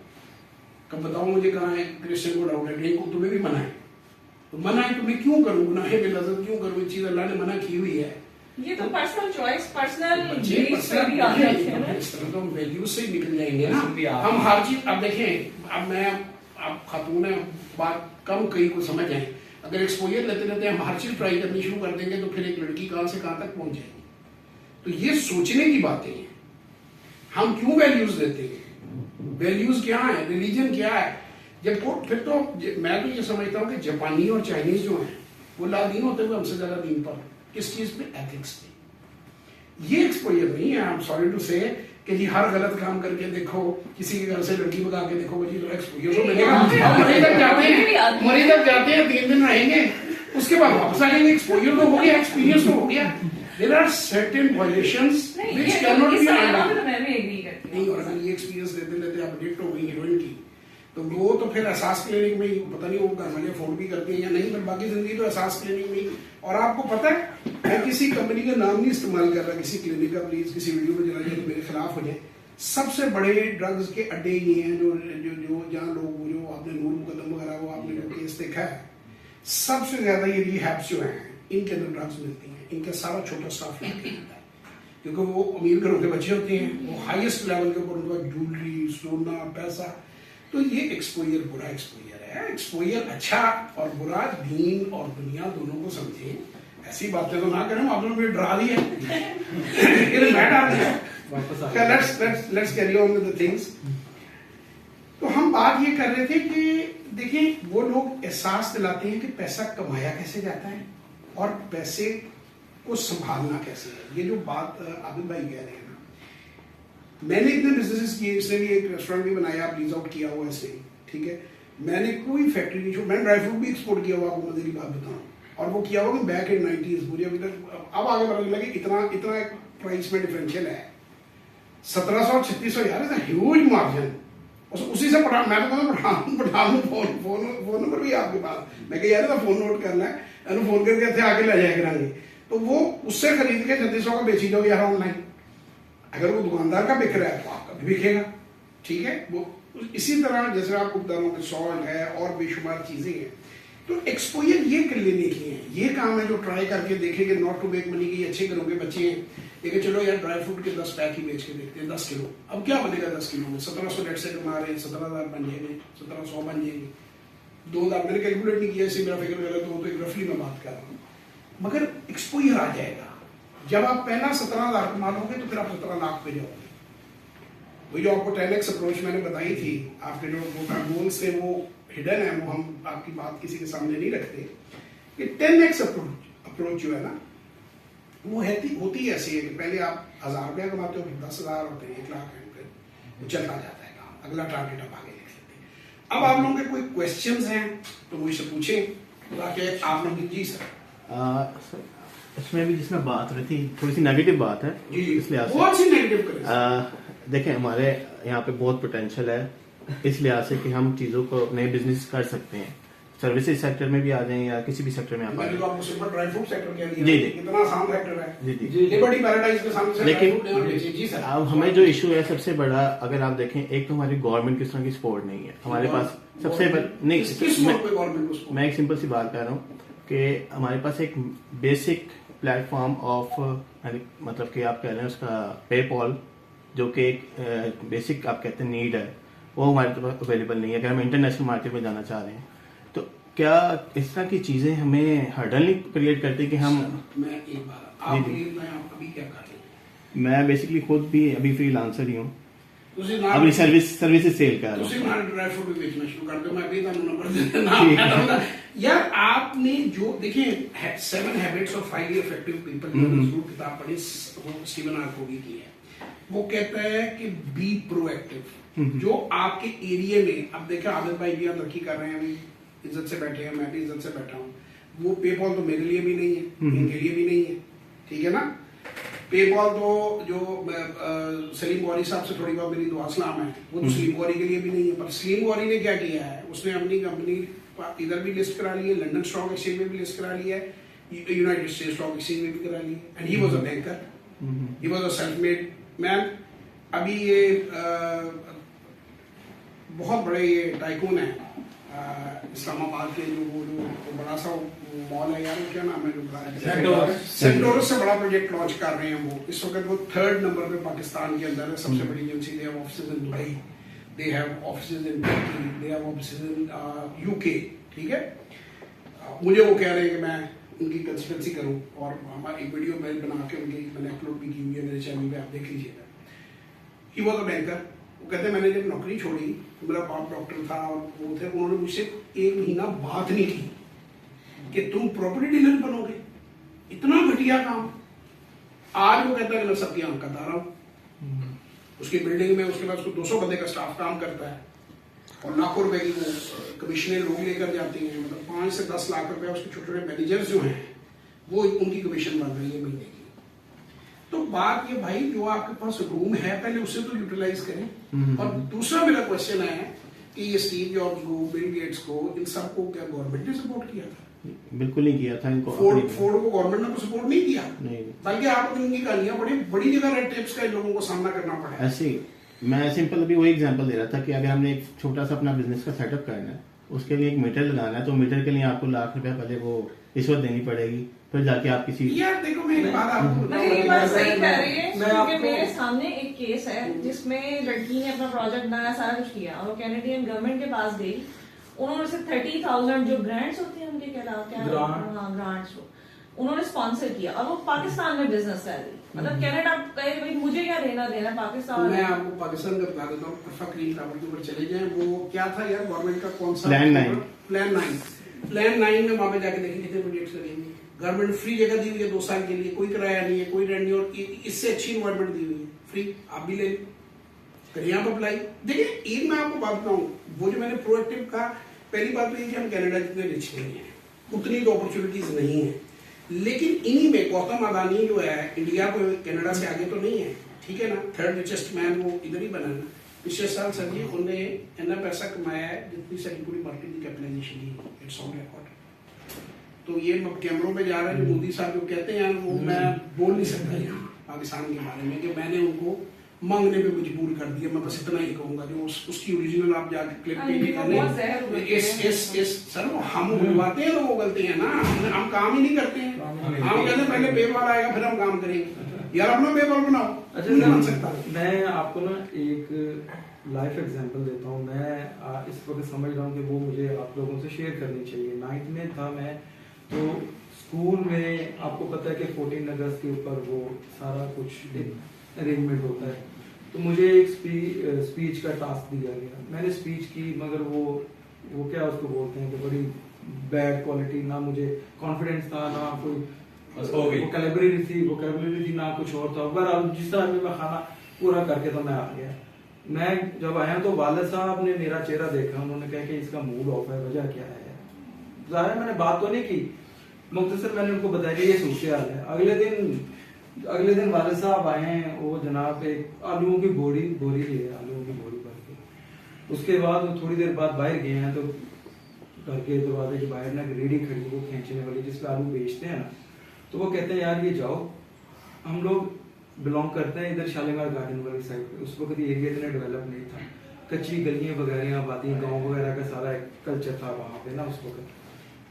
कब बताओ मुझे कहाँ है क्रिश्चियन को अलाउड है, ड्रिंक को तुम्हें भी मना है, तो मना है तो मैं क्यों करूँ, गुनाह बेलज़्ज़त क्यों करूँ, चीज़ अल्लाह ने मना की हुई है। ये तो पर्सनल चॉइस, पर्सनल तो हम वैल्यूज से ही निकल जाएंगे ना। हम हर चीज, अब देखें, अब मैं, आप खातून है, बात कम कहीं को समझ आए, अगर एक्सपोजर लेते रहते हम हर चीज ट्राई करनी शुरू कर देंगे तो फिर एक लड़की कहां से कहां तक पहुंच जाएगी। तो ये सोचने की बातें हैं, हम क्यों वैल्यूज देते हैं, वैल्यूज क्या है, रिलीजन क्या है। जब फिर तो मैं तो ये समझता हूँ कि जापानी और चाइनीज जो हैं वो लादीन होते हुए हमसे ज्यादा दीन पर, किस चीज पे, एथिक्स पे। ये एक्सपोजर नहीं है, आई एम सॉरी टू से, कि जी हर गलत काम करके देखो, किसी के घर से लड़की भगा के देखो, जी तो एक्सपोजर तो मिलेगा। मरी तक जाते हैं 3 दिन रहेंगे, उसके बाद वापस आ जाएंगे, एक्सपोजर तो हो गया, एक्सपीरियंस तो हो गया। There are certain violations which can not be understood. मैं भी एग्री करती हूं। नहीं, और अगर ये एक्सपीरियंस लेते लेते आप एडिक्ट हो गई हीरोइन की, तो वो तो फिर एहसास क्लिनिक में ही, पता नहीं वो घर वाले फोन भी करते हैं या नहीं, पर बाकी जिंदगी तो एहसास क्लिनिक में ही। और आपको पता है, मैं किसी कंपनी का नाम नहीं इस्तेमाल कर रहा, किसी क्लिनिक का, प्लीज किसी वीडियो में चला जाए तो मेरे खिलाफ हो जाए। सबसे बड़े ड्रग्स के अड्डे ये हैं जो जो जो जहाँ लोग, जो आपने नूर मुकदम वगैरह वो आपने जो केस देखा है, सबसे ज्यादा ये रिहैब्स जो हैं इनके अंदर ड्रग्स मिलती हैं। इनका सारा छोटा स्टाफ लेके आता है, क्योंकि वो अमीर घरों के बच्चे होते हैं, वो हाईएस्ट लेवल के ऊपर उनका ज्वेलरी, सोना, पैसा। तो ये एक्सपोजर बुरा एक्सपोजर है। एक्सपोजर अच्छा और बुरा, दीन और दुनिया दोनों को समझे। ऐसी बातें तो ना करें, आप लोग मुझे डरा दिए। मैं डाल दिया। Let's carry on with the things. तो हम बात ये कर रहे थे कि देखिए, वो लोग एहसास दिलाते हैं कि पैसा कमाया कैसे जाता है और पैसे को संभालना कैसे है। ये जो बात आबिद भाई कह रहे हैं ना, मैंने इतने बिजनेसेस किए, इसने भी एक रेस्टोरेंट भी बनाया, लीज आउट किया हुआ ऐसे, ठीक है। मैंने कोई फैक्ट्री नहीं छोड़ी, मैंने ड्राई फ्रूट भी एक्सपोर्ट किया हुआ, आपको मजे की बात बताऊं, और वो किया हुआ बैक इन 90s। मुझे अभी तक अब आगे पता लगा कि इतना प्राइस में डिफरेंशियल है। 1700-3600 यार, इज ह्यूज मार्जिन। उसी से पढ़ा, मैं तो पढ़ा फोन नंबर भी आपके पास, मैं कह यार फोन नोट करना है, फोन करके थे आके ले जाया करेंगे। तो वो उससे खरीद के 3600 का बेची जाओ यार ऑनलाइन। अगर वो दुकानदार का बिक रहा है तो आपका भी बिकेगा, ठीक है। वो इसी तरह जैसे आपको बता रहा हूँ कि सॉल्ट है और बेशुमार चीजें हैं। तो एक्सपोजर ये कर लेने की है, ये काम है जो ट्राई करके देखेंगे, नॉट टू मेक मनी की, अच्छे घरों के बच्चे हैं, लेकिन चलो यार ड्राई फ्रूट के 10 पैक ही बेच के देखते हैं, 10 किलो। अब क्या बनेगा 10 किलो में? 1700 नेट से कमा रहे हैं, 17,000 बन जाएंगे, 1700 बन जाएंगे, 2,000। मैंने कैलकुलेट नहीं किया, इससे मेरा फिगर गलत हो तो एक रफली में बात कर रहा हूँ, मगर एक्सपोजर आ जाएगा। जब आप पहला 17,000 कमा लोगे तो फिर आप 17 लाख पे जाओगे। वही जो आपको 10x अप्रोच मैंने बताई थी, आपके जो गोल्स थे वो हिडन है, वो हम आपकी बात किसी के सामने नहीं रखते। कि 10x अप्रोच जो है ना, वो होती ऐसी है कि पहले आप 1000 रुपया कमाते हो, फिर 10,000 होते हैं, 1 लाख है, फिर वो चलता जाता है काम। अगला टारगेट आप आगे लिख लेते हैं। अब आप लोगों के कोई क्वेश्चंस हैं तो मुझसे पूछें, ताकि आप लोग। जी सर। इसमें भी जिसमें बात रही थी, थोड़ी सी नेगेटिव बात है, इसलिए बहुत सी नेगेटिव करें। देखें, हमारे यहाँ पे बहुत पोटेंशियल है, इस लिहाज से कि हम चीज़ों को नए बिजनेस कर सकते हैं। सर्विसेज सेक्टर में भी आ जाए या किसी भी सेक्टर में आप आ जाए। ड्राई फ्रूट सेक्टर कह दिया, जी कितना आसान सेक्टर है। जी। लिबर्टी पैराडाइज के सामने से लेकिन जी सर, अब हमें जो इशू है सबसे बड़ा, अगर आप देखें, एक तो हमारी गवर्नमेंट किस तरह की सपोर्ट नहीं है हमारे पास। सबसे नहीं, मैं एक सिंपल सी बात कर रहा हूँ कि हमारे पास एक बेसिक प्लेटफॉर्म ऑफ, मतलब कि आप कह रहे हैं उसका पेपॉल, जो कि एक बेसिक आप कहते हैं नीड है, वो हमारे पास अवेलेबल नहीं है। अगर हम इंटरनेशनल मार्केट में जाना चाह रहे हैं तो क्या इस तरह की चीजें हमें हर्डल नहीं क्रिएट करती कि हम। मैं एक बार आप अभी क्या कर रहे हैं? मैं बेसिकली खुद भी अभी फ्रीलांसर ही हूँ, ਤੁਸੀਂ अपनी सर्विसेज सेल कर रहा ਤੁਸੀਂ हूँ। ਨਾਲ ड्राई फ्रूट भी बेचना शुरू कर दो, मैं भी ਤੁਹਾਨੂੰ नंबर दे देना। यार आपने जो देखिए 7 habits of highly effective people, जरूर किताब पढ़ी, स्टीवन आर्कोवी की है। वो कहता है कि बी प्रोएक्टिव। जो आपके एरिया में, अब देखिए आदित्य भाई भी तरक्की कर रहे हैं, अभी इज्जत से बैठे हैं, मैं भी इज्जत से बैठा हूँ। वो पेपॉल तो मेरे लिए भी नहीं है, इनके लिए भी नहीं है, ठीक है ना। पेपॉल तो जो सलीम गौरी साहब से थोड़ी बहुत मेरी दुआ सलाम है, वो तो सलीम गौरी के लिए भी नहीं है। पर सलीम गौरी ने क्या किया है, उसने अपनी कंपनी इधर भी लिस्ट करा ली है, लंदन स्टॉक एक्सचेंज में भी लिस्ट करा लिया है, यूनाइटेड स्टेट्स स्टॉक एक्सचेंज में भी करा ली है। And he was a banker, he was a self made man. अभी ये बहुत बड़े ये टाइकून है इस्लामाबाद के, जो बड़ा सा मॉल है यार, क्या नाम है, जो सेंटोरस से बड़ा प्रोजेक्ट लॉन्च कर रहे हैं। वो इस वक्त वो 3rd नंबर पे पाकिस्तान के अंदर है, सबसे बड़ी agency. They have offices in Dubai, they have offices in Turkey, they have offices in UK, ठीक है। मुझे वो कह रहे हैं कि मैं उनकी कंसल्टेंसी करूं, और हमारी एक वीडियो बना के उनकी मैंने अपलोड भी की हुई है मेरे चैनल पे, आप देख लीजिएगा। He was a banker. वो कहते हैं मैंने जब नौकरी छोड़ी तो मेरा बाप डॉक्टर था और वो थे, उन्होंने मुझसे 1 महीना बात नहीं की कि तुम प्रॉपर्टी डीलर बनोगे, इतना घटिया काम। आज वो कहता है मैं सबकी आंख का तारा हूं। उसकी बिल्डिंग में उसके पास 200 बंदे का स्टाफ काम करता है, और लाखों रुपए की वो कमीशनें लोग लेकर जाते हैं। मतलब 5 से 10 लाख रुपए उसके छोटे छोटे मैनेजर्स जो हैं, वो उनकी कमीशन बन रही है महीने की। तो बात ये भाई, जो आपके पास रूम है पहले उसे तो यूटिलाइज करें। और दूसरा मेरा क्वेश्चन है कि ये स्टीव जॉब्स को, बिल गेट्स को, इन सबको क्या गवर्नमेंट ने सपोर्ट किया था? बिल्कुल नहीं किया था इनको। फोर्ड को गवर्नमेंट ने तो सपोर्ट नहीं किया, नहीं, बल्कि आपको इनकी कहानियां बड़ी जगह रेड टेप्स का इन लोगों को सामना करना पड़ा है। ऐसे मैं सिंपल अभी वही एग्जांपल दे रहा था कि अगर हमने एक छोटा सा अपना बिजनेस का सेटअप करना है, उसके लिए एक मीटर लगाना है, तो मीटर के लिए आपको लाख रुपया पहले वो रिश्वत देनी पड़ेगी, फिर जाके आप किसी यार देखो मैं एक बात आपको मगर ये बात सही कह रही है, मैं क्योंकि आपको- मेरे सामने एक केस है जिसमें लड़की ने अपना प्रोजेक्ट बनाया, सारा कुछ किया और वो कैनेडियन गवर्नमेंट के पास गई। उन्होंने उसे 30,000 जो ग्रांट्स होते हैं उनके क्या ग्रांट्स उन्होंने स्पॉन्सर किया और वो पाकिस्तान में बिजनेस कर रही। मतलब कनाडा कहे भाई मुझे क्या लेना देना पाकिस्तान। मैं आपको पाकिस्तान का बता देता हूँ, फकरीन टावर के ऊपर चले जाएं, वो क्या था यार गवर्नमेंट का कौन सा प्लान 9 प्लान 9 में वहां पे जाके देखें कितने प्रोजेक्ट्स लगेंगे। गवर्नमेंट फ्री जगह दी हुई है 2 साल के लिए, कोई किराया नहीं है, कोई रेंट नहीं, और इससे अच्छी इन्वायरमेंट दी हुई है फ्री, आप भी ले लें, करिए आप अप्लाई। देखिए एक मैं आपको बात बताऊँ, वो जो मैंने प्रोएक्टिव कहा, पहली बात तो ये कि हम कनाडा जितने रिच नहीं है, उतनी तो अपॉर्चुनिटीज नहीं है, लेकिन इन्हीं में गौतम अदानी जो है इंडिया को कनाडा से आगे तो नहीं है, ठीक है ना, 3rd रिचेस्ट मैन वो इधर ही बना ना। पिछले साल सर जी उन्होंने इतना पैसा कमाया है जितनी सारी पूरी मार्केट की कैपिटलाइजेशन ही, इट्स ऑन रिकॉर्ड। तो ये कैमरों पे जा रहे हैं जो मोदी साहब जो कहते हैं वो मैं बोल नहीं सकता यहाँ पाकिस्तान के बारे में कि मैंने उनको मांगने पे मजबूर कर दिया। मैं बस इतना ही कहूंगा, जो उसकी ओरिजिनल आप जाके क्लिप पे निकालें। इस सर हम बुलवाते हैं तो वो गलती है ना, हम काम ही नहीं करते हैं, हम कहते हैं पहले पेपाल आएगा फिर हम काम करेंगे। यार अपना पेपाल बनाओ। अच्छा नहीं बन सकता। मैं आपको ना एक लाइफ एग्जांपल देता हूँ। मैं इस वक्त समझ रहा हूँ कि वो मुझे आप लोगों से शेयर करनी चाहिए। 9th में था मैं, तो स्कूल में आपको पता है कि 14 अगस्त के ऊपर वो सारा कुछ एक अरेंजमेंट होता है, तो मुझे एक स्पीच का टास्क दिया गया। मैंने स्पीच की, मगर वो क्या उसको बोलते हैं कि बड़ी बैड क्वालिटी, ना मुझे कॉन्फिडेंस था, ना कोई वोकैबुलरी थी, ना कुछ और था। बहरहाल जिस तरह भी मैं खाना पूरा करके तो मैं आ गया। मैं जब आया तो वालिद साहब ने मेरा चेहरा देखा, उन्होंने कहा कि इसका मूड ऑफ है, वजह क्या है। जाहिर मैंने बात तो नहीं की, मुख्तसर मैंने उनको बताया कि ये सूरत है। अगले दिन वालिद साहब आए हैं, वो जनाब एक आलूओं की बोरी है, आलूओं की बोरी भर के। उसके बाद वो थोड़ी देर बाद बाहर गए हैं, तो घर के दरवाजे के बाहर ना रेडी खड़ी, वो खींचने वाली जिसपे आलू बेचते हैं ना, तो वो कहते हैं यार ये जाओ, हम लोग बिलोंग करते हैं इधर शालीमार गार्डन वाली साइड पे। उस वक्त ये एरिया इतना डेवलप नहीं था, कच्ची गलियां वगैरह आबादी गाँव वगैरह का सारा कल्चर था वहाँ पे ना उस वक्त।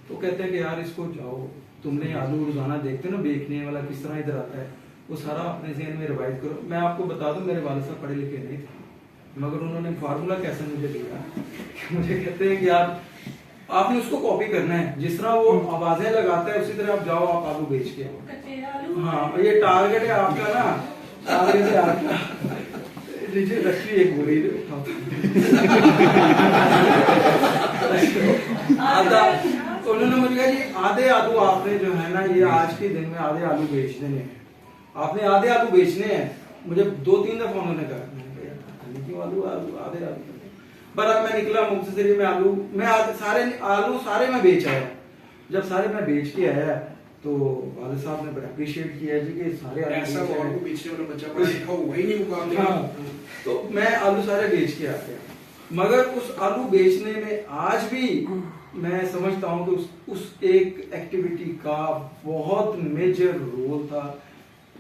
तो कहते हैं कि यार इसको जाओ, तुमने आलू रोजाना देखते हो ना बेचने वाला किस तरह इधर आता है, वो सारा अपने ज़हन में रिवाइज करो। मैं आपको बता दूं, मेरे वालिद साहब पढ़े लिखे नहीं थे, मगर उन्होंने फार्मूला कैसे मुझे दिया। मुझे कहते हैं कि यार आपने उसको कॉपी करना है, जिस तरह वो आवाजें लगाता है उसी तरह आप जाओ, आप आलू बेच के आओ। हाँ, ये टारगेट है आपका ना, टारगेट है आपका। लीजिए रखिए एक बोरी उन्होंने मुझे कहा जी आधे आलू आपने जो है ना, ये आज के दिन में आधे आलू बेच देने हैं, आपने आधे आलू बेचने हैं। मुझे 2-3 दफा उन्होंने कहा क्यों आलू आधे आलू। पर अब मैं निकला मुख्तसरी में आलू, मैं सारे मैं बेच आया। जब सारे मैं बेच के आया तो वालिद साहब ने बड़ा अप्रिशिएट किया जी कि सारे ऐसा आलू बेचने वाला बच्चा पढ़ा लिखा हुआ ही नहीं मुकाबले। हाँ, तो मैं आलू सारे बेच के आ गया। मगर उस आलू बेचने में आज भी मैं समझता हूँ कि उस एक एक्टिविटी का बहुत मेजर रोल था,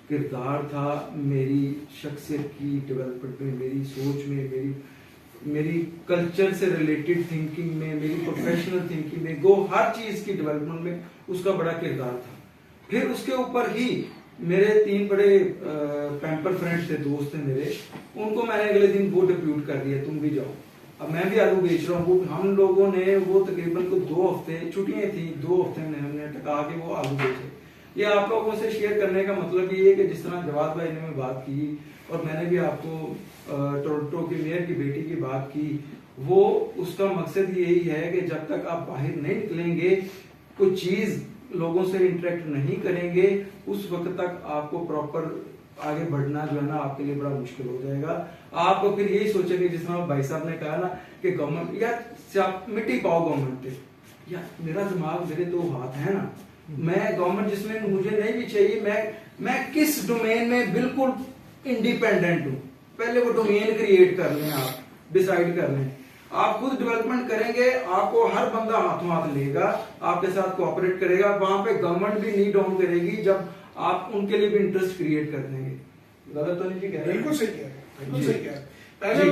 किरदार था मेरी शख्सियत की डेवलपमेंट में, मेरी सोच में, मेरी कल्चर से रिलेटेड थिंकिंग में, मेरी प्रोफेशनल थिंकिंग में, गो हर चीज की डेवलपमेंट में उसका बड़ा किरदार था। फिर उसके ऊपर ही मेरे 3 बड़े पैम्पर फ्रेंड्स थे, दोस्त थे मेरे, उनको मैंने अगले दिन वो डिप्यूट कर दिया, तुम भी जाओ। अब मैं भी आलू बेच रहा हूँ। हम लोगों ने वो तकरीबन 2 हफ्ते, छुट्टियां थी, 2 हफ्ते में हमने टका के वो आलू बेचे। ये आप लोगों से शेयर करने का मतलब ये है कि जिस तरह जवाद भाई ने बात की और मैंने भी आपको टोरंटो की मेयर की बेटी की बात की, वो उसका मकसद यही है कि जब तक आप बाहर नहीं निकलेंगे, कोई चीज लोगों से इंटरेक्ट नहीं करेंगे, उस वक्त तक आपको प्रॉपर आगे बढ़ना जो है ना आपके लिए बड़ा मुश्किल हो जाएगा। आप फिर यही सोचेंगे जिस तरह भाई साहब ने कहा ना कि गवर्नमेंट यार मिट्टी पाओ गवर्नमेंट पे, यार मेरा दिमाग मेरे 2 हाथ है ना, मैं गवर्नमेंट जिसमें मुझे नहीं भी चाहिए, मैं किस डोमेन में बिल्कुल इंडिपेंडेंट हूँ, पहले वो डोमेन क्रिएट कर लें, आप डिसाइड कर लें। आप खुद डेवलपमेंट करेंगे, आपको हर बंदा हाथों हाथ लेगा, आपके साथ कोऑपरेट करेगा, वहां पे गवर्नमेंट भी नीड ऑन करेगी जब आप उनके लिए भी इंटरेस्ट क्रिएट कर देंगे। गलत तो नहीं जी कह रहे? बिल्कुल सही कह रहे हैं, बिल्कुल सही कह रहे हैं। पहले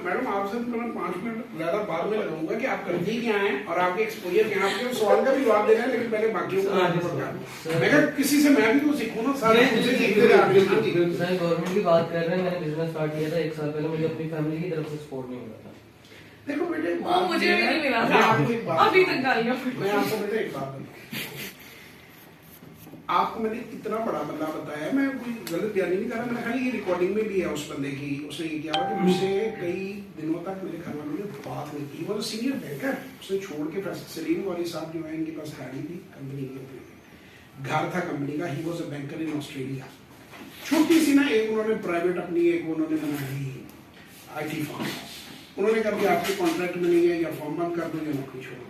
मैडम आपसे मैं 5 मिनट ज्यादा बाद में लगाऊंगा कि आप करते क्या हैं और आपके एक्सपोजर क्या है। आपके सवाल का भी जवाब देना है, लेकिन पहले बाकियों को मैं कहा किसी से मैं भी तो सीखूं ना, सारे मुझसे सीखते रहे आप। सर गवर्नमेंट की बात कर रहे हैं, मैंने बिजनेस स्टार्ट किया था 1 साल पहले, मुझे अपनी फैमिली की तरफ से सपोर्ट नहीं मिला था। देखो बेटे, वो मुझे भी नहीं मिला मैं था, आपको एक बात अभी तक गालियां मैं आपको बेटे एक बात बताऊं। आपको मैंने इतना बड़ा बंदा बताया, मैं कोई गलत बयानी नहीं कर रहा, मैंने खाली ये रिकॉर्डिंग में भी है उस बंदे की। उसने ये किया कि मुझसे कई दिनों तक मेरे घर वालों ने बात नहीं की। वो तो सीनियर बैंकर, उसने छोड़ के फिर सलीम वाली साहब जो है, इनके पास गाड़ी थी, कंपनी की घर था कंपनी का। He was a banker in Australia. छोटी सी ना एक उन्होंने प्राइवेट अपनी एक उन्होंने बनाई IT फॉर्म। उन्होंने कहा कि आपके कॉन्ट्रैक्ट में नहीं है, या फॉर्म बंद कर दो या नौकरी छोड़ दो।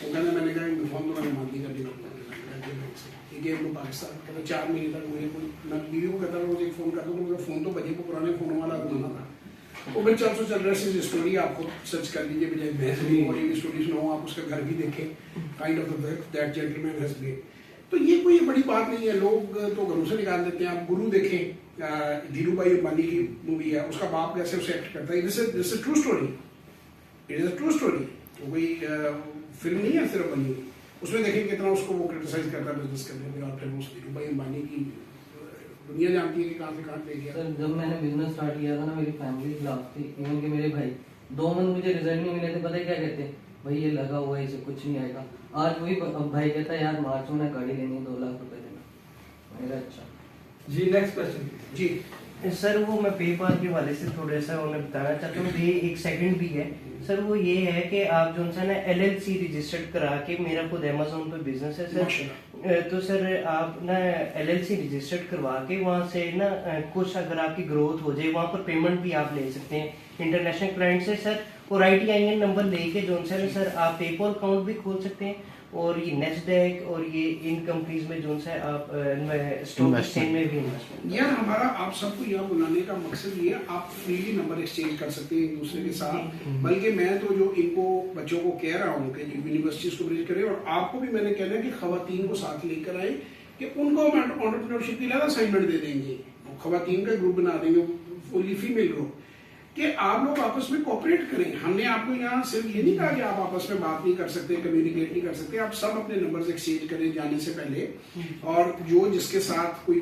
वो कहने मैंने कहा फॉर्म तो मैंने मांगी कर दी पाकिस्तान। कहते 4 महीने तक मुझे कोई, मैं बीवी को कहता रोज एक फोन करता हूँ, मुझे फोन तो बजे को पुराने फोन वाला जमाना था। वो फिर 400 चल रहा है स्टोरी, आपको सर्च कर लीजिए, बजाय मैं स्टोरी सुनाऊँ, आप उसका घर भी देखें। Kind of that gentleman has made. तो ये कोई बड़ी बात नहीं है, लोग तो घरों से निकाल देते हैं। आप गुरु देखें, धीरू भाई अंबानी की मूवी है, उसका बाप कैसे उसे एक्ट करता है। This is true story, it is a true story. कोई फिल्म नहीं है सिर्फ बनी हुई। उसमें देखें कितना उसको वो क्रिटिसाइज करता है बिजनेस करने में। और फिर वो धीरू भाई अंबानी की दुनिया जानती है कि कहाँ से कहाँ ले गया। सर जब मैंने बिजनेस स्टार्ट किया था ना, मेरी फैमिली खिलाफ थी, इवन कि मेरे भाई 2 मंथ मुझे रिजल्ट नहीं मिले थे। पता है क्या कहते, भाई ये लगा हुआ है, इसे कुछ नहीं आएगा। आज वही भाई कहता है यार मार्च में गाड़ी लेनी है, 2 लाख रुपए देना। मेरा अच्छा जी नेक्स्ट क्वेश्चन जी सर, वो मैं पेपाल के वाले से थोड़ा सा उन्हें बताना चाहता हूँ, ये एक सेकंड भी है सर। वो ये है कि आप जो सा ना LLC रजिस्टर्ड करा के, मेरा खुद अमेजोन पे बिजनेस है सर, तो सर आप ना LLC रजिस्टर्ड करवा के वहाँ से ना कुछ अगर आपकी ग्रोथ हो जाए, वहाँ पर पेमेंट भी आप ले सकते हैं इंटरनेशनल क्लाइंट से सर। और ITIN नंबर लेके जो सा सर आप पेपॉल अकाउंट भी खोल सकते हैं। और ये नेस्डैक और ये इन कंपनीज में जो सा आप स्टॉक एक्सचेंज में भी इन्वेस्टमेंट। यार हमारा आप सबको यहाँ बुलाने का मकसद ये है, आप फ्रीली नंबर एक्सचेंज कर सकते हैं एक दूसरे के साथ। बल्कि मैं तो जो इनको बच्चों को कह रहा हूँ कि यूनिवर्सिटीज को ब्रिज करें, और आपको भी मैंने कहना है कि खवातीन को साथ लेकर आए, कि उनको एंटरप्रेन्योरशिप की ज़्यादा असाइनमेंट दे देंगे, खवातीन का ग्रुप बना देंगे, फुली फीमेल ग्रुप, कि आप लोग आपस में कोऑपरेट करें। हमने आपको यहाँ सिर्फ ये नहीं कहा कि आप आपस में बात नहीं कर सकते, कम्युनिकेट नहीं कर सकते। आप सब अपने नंबर्स एक्सचेंज करें जाने से पहले, और जो जिसके साथ कोई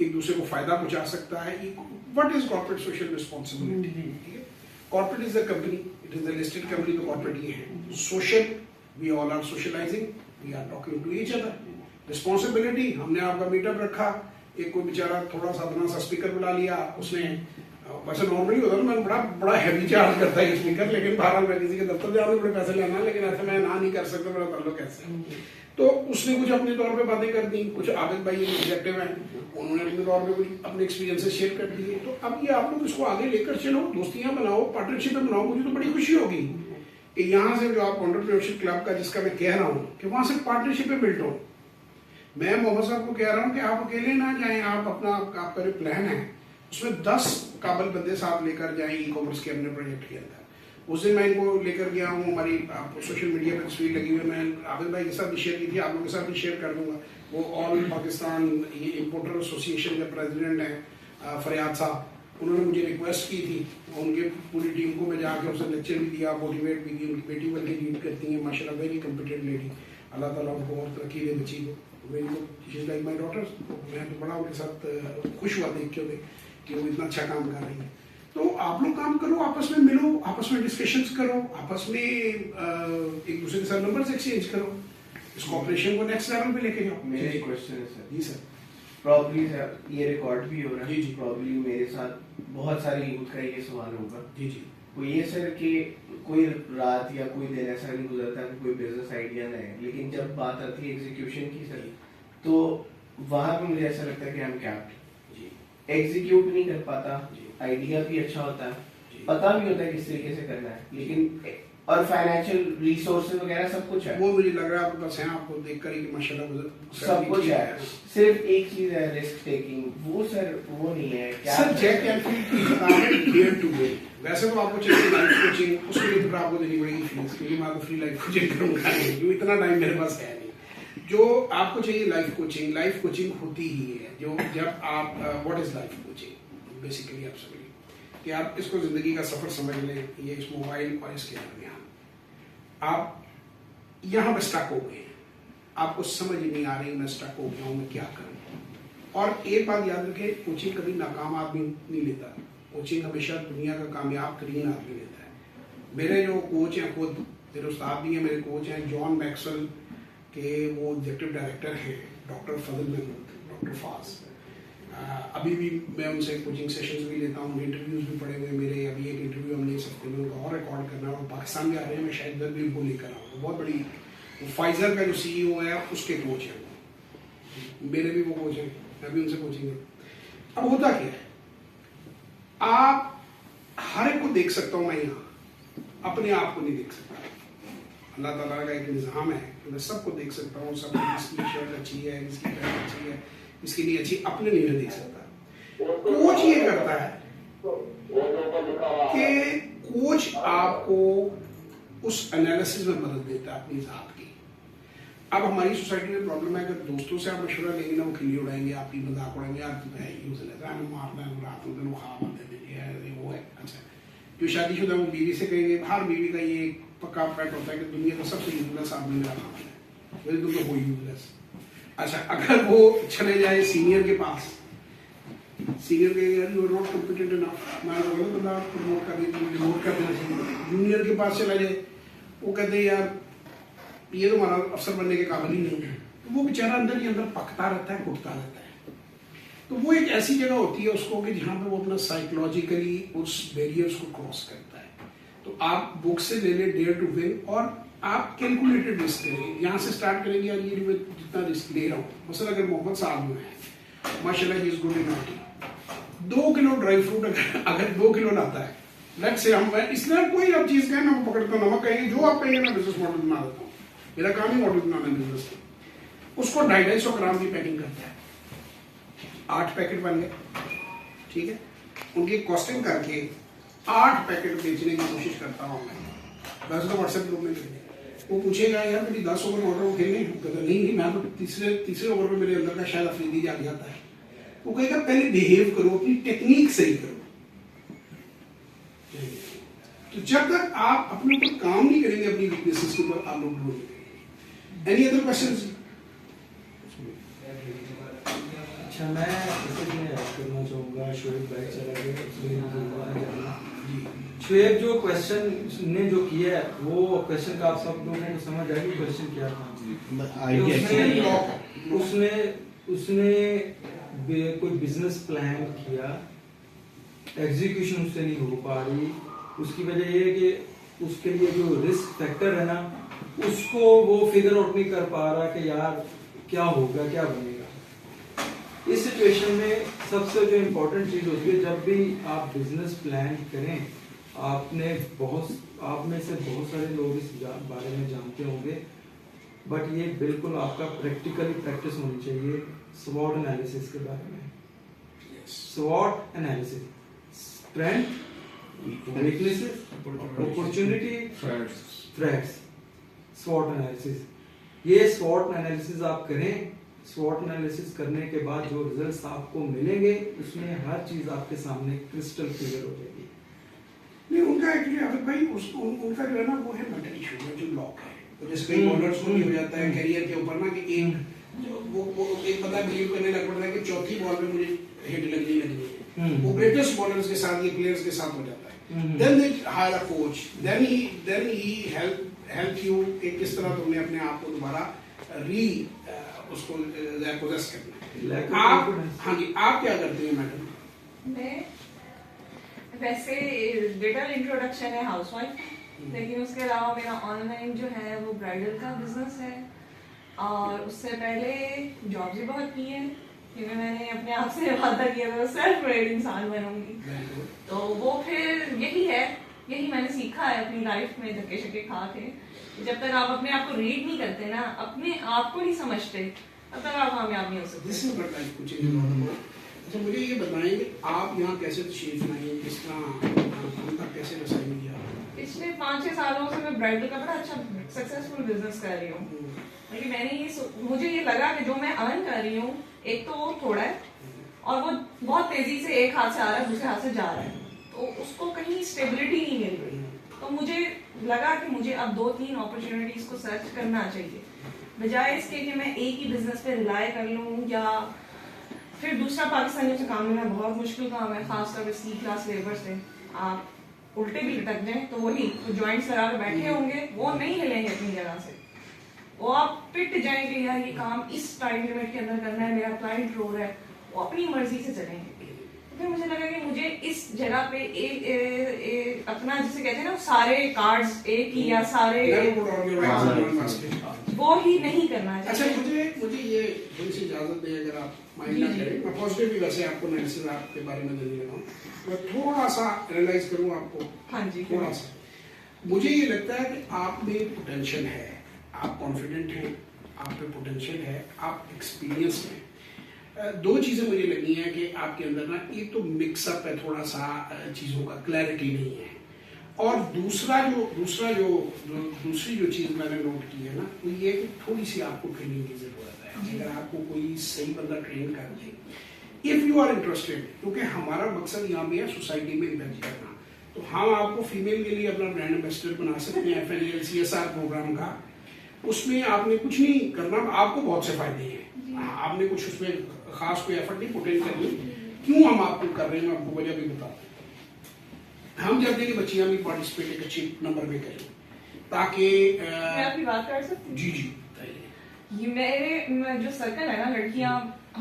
एक दूसरे को फायदा पहुंचा सकता है। What is corporate social responsibility? Corporate is the company, it is the listed company, तो कॉर्पोरेट ये है। Social, we all are socializing, we are talking to each other. Responsibility, हमने आपका मीटअप रखा, एक कोई बेचारा थोड़ा सा अपना सा स्पीकर बुला लिया, उसने वैसे नॉर्मली होता है ना, मैं बड़ा हैवी चार्ज करता है स्पीकर, लेकिन बहरहाल मैं किसी के दफ्तर जाने बड़े पैसे लेना, लेकिन ऐसे मैं ना नहीं कर सकता, मेरा ताल्लुक ऐसे है। तो उसने कुछ अपने तौर पे बातें कर दी, कुछ आबिद भाई एग्जेक्टिव हैं, उन्होंने अपने तौर पे कुछ अपने एक्सपीरियंसेस शेयर कर दिए। तो अब ये आप लोग इसको आगे लेकर चलो, दोस्तियां बनाओ, पार्टनरशिप बनाओ। मुझे तो बड़ी खुशी होगी कि यहाँ से जो आप एंटरप्रेन्योरशिप क्लब का जिसका मैं कह रहा हूँ कि वहाँ से पार्टनरशिप पे बिल्ड हो। मैं मोहम्मद साहब को कह रहा हूँ कि आप अकेले ना जाएं, आप अपना आपका जो प्लान है उसमें 10 काबिल बंदे साथ लेकर जाएं ई कॉमर्स के अपने प्रोजेक्ट के अंदर। उस दिन मैं इनको लेकर गया हूँ, हमारी सोशल मीडिया पर तस्वीर लगी हुई, मैं आबिद भाई के साथ भी शेयर की थी, आप लोगों के साथ भी शेयर कर दूंगा। वो ऑल पाकिस्तान ये इम्पोर्टर एसोसिएशन के प्रेसिडेंट हैं फरियाद साहब, उन्होंने मुझे रिक्वेस्ट की थी, उनके पूरी टीम को मैं जाकर उसे लेक्चर भी दिया, मोटिवेट भी की। उनकी बेटी बल्कि लीड करती हैं माशाल्लाह, वेरी कॉम्पिटेंट लेडी, अल्लाह ताला उनको और तरक्की दे बच्ची को। मेरी तो she is like my daughter. मैं तो बड़ा उनके साथ खुश हुआ देख के कि वो इतना अच्छा काम कर रही है। तो आप लोग काम करो, आपस में मिलो, आपस में डिस्कशंस करो, आपस में एक दूसरे के साथ नंबर्स एक्सचेंज करो, इस कॉपरेशन को नेक्स्ट लेवल पे लेके जाओ। मेरा एक क्वेश्चन है सर। जी सर। प्रॉब्ली ये रिकॉर्ड भी हो रहा है। जी जी। प्रॉब्ली मेरे साथ बहुत सारे यूथ का ये सवाल होगा। जी जी। वो ये सर कि कोई रात या कोई दिन ऐसा नहीं गुजरता कि कोई बिजनेस आइडिया ना है, लेकिन जब बात आती है एग्जीक्यूशन की सर, तो वहां पे मुझे ऐसा लगता है कि हम कैप्ट एग्जीक्यूट नहीं कर पाता। आइडिया भी अच्छा होता है, पता भी होता है किस तरीके से करना है, लेकिन और फाइनेंशियल रिसोर्सेज वगैरह सब कुछ है। वो मुझे लग रहा है आपके पास है, आपको देखकर ही कि माशाल्लाह सब कुछ है। सिर्फ एक चीज है रिस्क टेकिंग, वो सर वो नहीं है। क्या सर जैक एंड फिल की किताब है डेयर टू डे, वैसे तो आपको चाहिए लाइफ कोचिंग, उसके लिए तो आपको देनी पड़ेगी फीस, क्योंकि मैं आपको फ्री लाइफ कोचिंग करूँगा नहीं, क्योंकि इतना टाइम मेरे पास है नहीं। जो आपको चाहिए लाइफ कोचिंग होती ही है जो जब आप what is life coaching basically आप समझिए कि आप इसको जिंदगी का सफर समझ लें, ये इस मोबाइल और इसके दरमियान आप यहाँ पे स्टक हो गए हैं, आपको समझ ही नहीं आ रही मैं स्टक हो गया हूँ, मैं क्या करूँ। और एक बात याद रखें, कोचिंग कभी नाकाम आदमी नहीं लेता, कोचिंग हमेशा दुनिया का कामयाब तरीन आदमी लेता है। मेरे जो कोच हैं, खुद मेरे उस्ताद भी हैं, मेरे कोच हैं, जॉन मैक्सवेल के वो एग्जीक्यूटिव डायरेक्टर हैं, डॉक्टर फजल महमूद, डॉक्टर फाज। अभी भी मैं उनसे कोचिंग सेशंस भी लेता हूँ, इंटरव्यूज भी पड़े हुए मेरे। अभी एक इंटरव्यू हमने इस हफ्ते में उनका और रिकॉर्ड करना है और पाकिस्तान में आ रहे हैं, मैं शायद इधर भी उनको लेकर आऊँ। बहुत बड़ी फाइजर का जो CEO है उसके कोच हैं, मेरे भी वो कोच हैं, मैं भी उनसे कोचिंग है। अब होता क्या है, आप हर एक को देख सकता हूँ मैं, यहाँ अपने आप को नहीं देख सकता। अल्लाह ताला का एक निज़ाम है कि मैं सबको देख सकता हूँ, सब किसकी शर्ट अच्छी है, किसकी पैंट अच्छी है, किसकी नहीं अच्छी, अपने नहीं मैं देख सकता। कोच ये करता है कि कोच आपको उस एनालिसिस में मदद देता है अपनी ज़ात की। अब हमारी सोसाइटी में प्रॉब्लम है, अगर दोस्तों से आप मशवरा लेंगे ना, वो खिल्ली उड़ाएंगे, आपकी मजाक उड़ाएंगे, यार तू है यूज लेता है, मारना है, रात में तेनों खा बंदे दे वो है। अच्छा, जो शादीशुदा वो बीवी से कहेंगे, हर बीवी का ये पक्का फैक्ट होता है कि दुनिया का सबसे यूजलेस आदमी मेरा खाना है, मेरे तुम तो हो यूजलेस। अच्छा, अगर वो चले जाए सीनियर के पास, सीनियर के यार you are not competent enough, मैं तो गलत बंदा प्रमोट कर देना चाहिए। जूनियर के पास चला जाए, वो कहते हैं यार ये तो हमारा अफसर बनने के काबिल ही नहीं है, तो वो बेचारा अंदर ही अंदर पकता रहता है, कुटता रहता है। तो वो एक ऐसी जगह होती है उसको कि जहाँ पे वो अपना साइकोलॉजिकली उस बैरियर्स को क्रॉस करता है। तो आप बुक से ले लें डेयर टू विन, और आप कैलकुलेटेड रिस्क करें। यहाँ से स्टार्ट करेंगे, यार ये मैं जितना रिस्क ले रहा हूँ, मसला अगर मोहम्मद साहब में है माशाल्लाह he is good in IT, 2 kilo dry fruit अगर 2 किलो लाता है, लेट्स से हम इसलिए कोई अब चीज कहें मैं पकड़ता नमक कहेंगे, जो आप कहेंगे मैं बिजनेस मॉडल बना देता हूँ, मेरा काम ही मॉडल बनाना है बिजनेस का। उसको 250 ग्राम की पैकिंग करता है, 8 पैकेट बन गए, ठीक है। उनकी कॉस्टिंग करके 8 पैकेट बेचने की कोशिश करता हूँ मैं। वैसे तो व्हाट्सएप ग्रुप में भेजेंगे, वो पूछेगा यार मेरी 10 ओवर ऑर्डर वो खेलने, कहता नहीं मैं तो तीसरे ओवर में मेरे अंदर का शायद अफरीदी जाग जाता है। वो कहेगा पहले बिहेव करो, अपनी टेक्निक सही करो। तो जब तक आप अपने ऊपर काम नहीं करेंगे, अपनी वीकनेसेस के ऊपर, आप लोग ग्रो नहीं करेंगे। Any other questions? अच्छा, मैं इसमें ऐड करना चाहूँगा, शोएब भाई चला गया, शोएब जो क्वेश्चन ने जो किया है, वो क्वेश्चन का आप सब लोगों को समझ आएगी क्वेश्चन क्या था। उसने कोई बिजनेस प्लान किया, एग्जीक्यूशन उससे नहीं हो पा रही, उसकी वजह ये है कि उसके लिए जो रिस्क फैक्टर है ना, उसको वो फिगर आउट नहीं कर पा रहा कि यार क्या होगा, क्या बनेगा। इस सिचुएशन में सबसे जो इम्पोर्टेंट चीज होती है, जब भी आप बिजनेस प्लान करें, आप में से बहुत सारे लोग इस बारे में जानते होंगे, बट ये बिल्कुल आपका प्रैक्टिकली प्रैक्टिस होनी चाहिए स्वॉट एनालिसिस के बारे में। स्वॉट analysis, strength, weaknesses, opportunity, threats, स्वॉट analysis. ये स्वॉट एनालिसिस आप करें, स्वॉट एनालिसिस करने के बाद जो रिजल्ट्स आपको मिलेंगे, उसमें हर चीज आपके सामने क्रिस्टल क्लियर हो जाएगी। नहीं, उनका एक्चुअली आबिद भाई उनका जो है ना, वो है मेंटल इशू है, जो लॉक है। तो जैसे कई बॉलर्स को भी हो जाता है करियर के ऊपर ना, कि वो एक बंदा बिलीव करने लग पड़ता है कि चौथी बॉल में मुझे हिट लगनी है। वो ग्रेटेस्ट बॉलर्स के साथ, ये प्लेयर्स के साथ हो जाता है। Then they hire a coach, then he help you कि किस तरह तुमने अपने आप को दोबारा उसको पोजेस करना है। आप, हाँ जी, आप क्या करते हैं मैडम? मैं वैसे लिटिल इंट्रोडक्शन है हाउसवाइफ, लेकिन उसके अलावा मेरा ऑनलाइन जो है वो ब्राइडल का बिजनेस है, और उससे पहले जॉब भी बहुत की है, क्योंकि मैंने अपने आप से वादा किया था सेल्फ मेड इंसान बनूंगी। तो वो फिर यही मैंने सीखा है अपनी लाइफ में, धक्के शक्के खा के। जब तक आप अपने आप को रीड नहीं करते ना, अपने आप को नहीं समझते, तब तक आप कामयाब नहीं हो सकते। अच्छा मुझे ये बताएं कि आप यहाँ कैसे तशरीफ लाएंगे, किस तरह हम तक कैसे रसाई दिया? पिछले 5-6 सालों से मैं ब्राइडल का बड़ा अच्छा सक्सेसफुल बिजनेस कर रही हूँ। लेकिन मैंने मुझे ये लगा कि जो मैं अर्न कर रही हूँ, एक तो वो थोड़ा है और वो बहुत तेजी से एक हाथ से आ रहा है दूसरे हाथ से जा रहा है, तो उसको कहीं स्टेबिलिटी नहीं मिल रही। तो मुझे लगा कि मुझे अब 2-3 अपॉर्चुनिटीज को सर्च करना चाहिए, बजाय इसके कि मैं एक ही बिजनेस पे रिलाय कर लूँ या फिर दूसरा पाकिस्तानियों से काम लेना बहुत मुश्किल काम है, खासकर सी क्लास लेबर से। आप उल्टे भी लटक जाएं तो वही तो जॉइंट्स लगा कर बैठे होंगे, वो नहीं हिलेंगे अपनी जगह से, वो आप पिट जाएंगे यार ये काम इस टाइम लिमिट के अंदर करना है, मेरा क्लाइंट रो रहा है, वो अपनी मर्जी से चलेंगे। फिर मुझे लगा कि मुझे इस जगह पे अपना जिसे कहते हैं ना सारे कार्ड्स एक ही या सारे वो ही नहीं करना अच्छा चाहिए। मुझे ये थोड़ी सी इजाजत दें अगर आप माइंड ना करें, मैं पॉजिटिव भी वैसे आपको एनालिसिस आपके बारे में देने लगा हूँ, मैं थोड़ा सा एनालाइज करूँ आपको। हाँ जी थोड़ा सा मुझे ये लगता है कि आप में पोटेंशियल है, आप कॉन्फिडेंट हैं, आप में पोटेंशियल है, आप एक्सपीरियंस हैं। दो चीज़ें मुझे लगी हैं कि आपके अंदर ना, एक तो मिक्सअप है थोड़ा सा चीज़ों का, क्लैरिटी नहीं है, और दूसरी जो चीज़ मैंने नोट की है ना वो ये कि थोड़ी सी आपको ट्रेनिंग की ज़रूरत है। अगर आपको कोई सही बंदा ट्रेन कर दे, इफ़ यू आर इंटरेस्टेड, क्योंकि हमारा मकसद यहाँ पे है सोसाइटी में इम्पैक्ट करना, तो हम आपको फीमेल के लिए अपना ब्रांड एम्बेसडर बना सकते हैं FNL CSR प्रोग्राम का। उसमें आपने कुछ नहीं करना, आपको बहुत से फायदे हैं, आपने कुछ उसमें खास कोई एफर्ट नहीं पुट इन करनी। क्यों हम आपको कर रहे हैं, मैं आपको वजह भी बताता हूँ। हम चाहते हैं कि बच्चियां भी पार्टिसिपेट एक अच्छे नंबर में करें, ताकि मैं आपकी बात कर सकती हूँ? जी ये मेरे जो सर्कल है ना, लड़कियां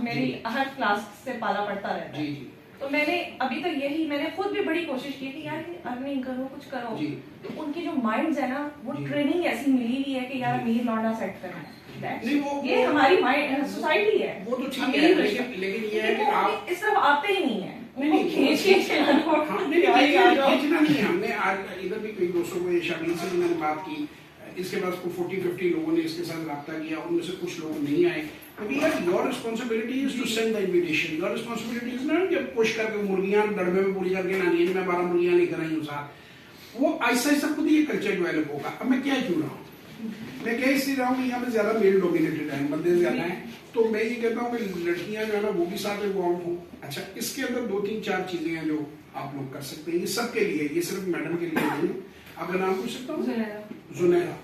मेरी हर क्लास से पाला पड़ता रहता है जी। तो मैंने अभी तक मैंने खुद भी बड़ी कोशिश की कि यार अर्निंग करो, कुछ करो, तो उनकी जो माइंड्स है ना, वो ट्रेनिंग ऐसी मिली हुई है कि यार अमीर लौंडा सेट करना है, ये हमारी माइंड सोसाइटी है, वो तो ठीक है, लेकिन ये है कि आप इस तरफ आते ही नहीं है। खींचना नहीं है। हमने आज इधर भी कई दोस्तों को शामिल से मैंने बात की, इसके बाद 40-50 लोगों ने इसके साथ रब्ता किया, उनमें से कुछ लोग नहीं आए। Your responsibility is to send the invitation, your responsibility is not जब पुश करके मुर्गियां दड़बे में पूरी करके ना नहीं, मैं 12 मुर्गियां लेकर आई हूँ साथ, वो ऐसा ऐसा खुद ये कल्चर डेवलप होगा। अब मैं क्या क्यों रहा हूँ, मैं क्या इसलिए रहा हूँ कि यहाँ पे ज्यादा मेल डोमिनेटेड है, बंदे ज्यादा हैं, तो मैं ये कहता हूँ कि लड़कियां जो है ना वो भी साथ इन्वॉल्व हो। अच्छा, इसके अंदर 2-3-4 चीजें हैं जो आप लोग कर सकते हैं, ये सबके लिए, ये सिर्फ मैडम के लिए नहीं है। आपका नाम पूछ सकता हूँ? जुनैरा।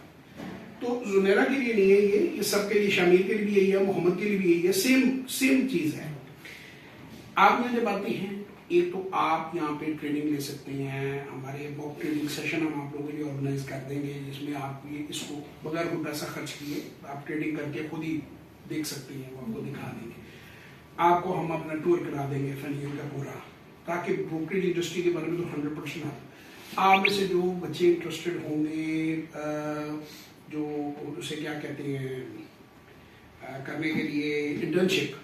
तो जुनैरा के लिए नहीं है ये सबके लिए, शामिर के लिए भी यही है, मोहम्मद के लिए भी यही है, सेम चीज है। आप यहाँ जब आते हैं, एक तो आप यहाँ पे ट्रेनिंग ले सकते हैं, हमारे मॉक ट्रेनिंग सेशन हम आप लोगों के लिए ऑर्गेनाइज कर देंगे, जिसमें आप ये इसको बगैर कोई पैसा खर्च किए आप ट्रेनिंग करके खुद ही देख सकते हैं, वो आपको दिखा देंगे। आपको हम अपना टूर करा देंगे FNL का पूरा, ताकि ब्रोकरेज इंडस्ट्री के बारे में तो 100% आप में से जो बच्चे इंटरेस्टेड होंगे, जो उसे क्या कहते हैं करने के लिए इंटर्नशिप,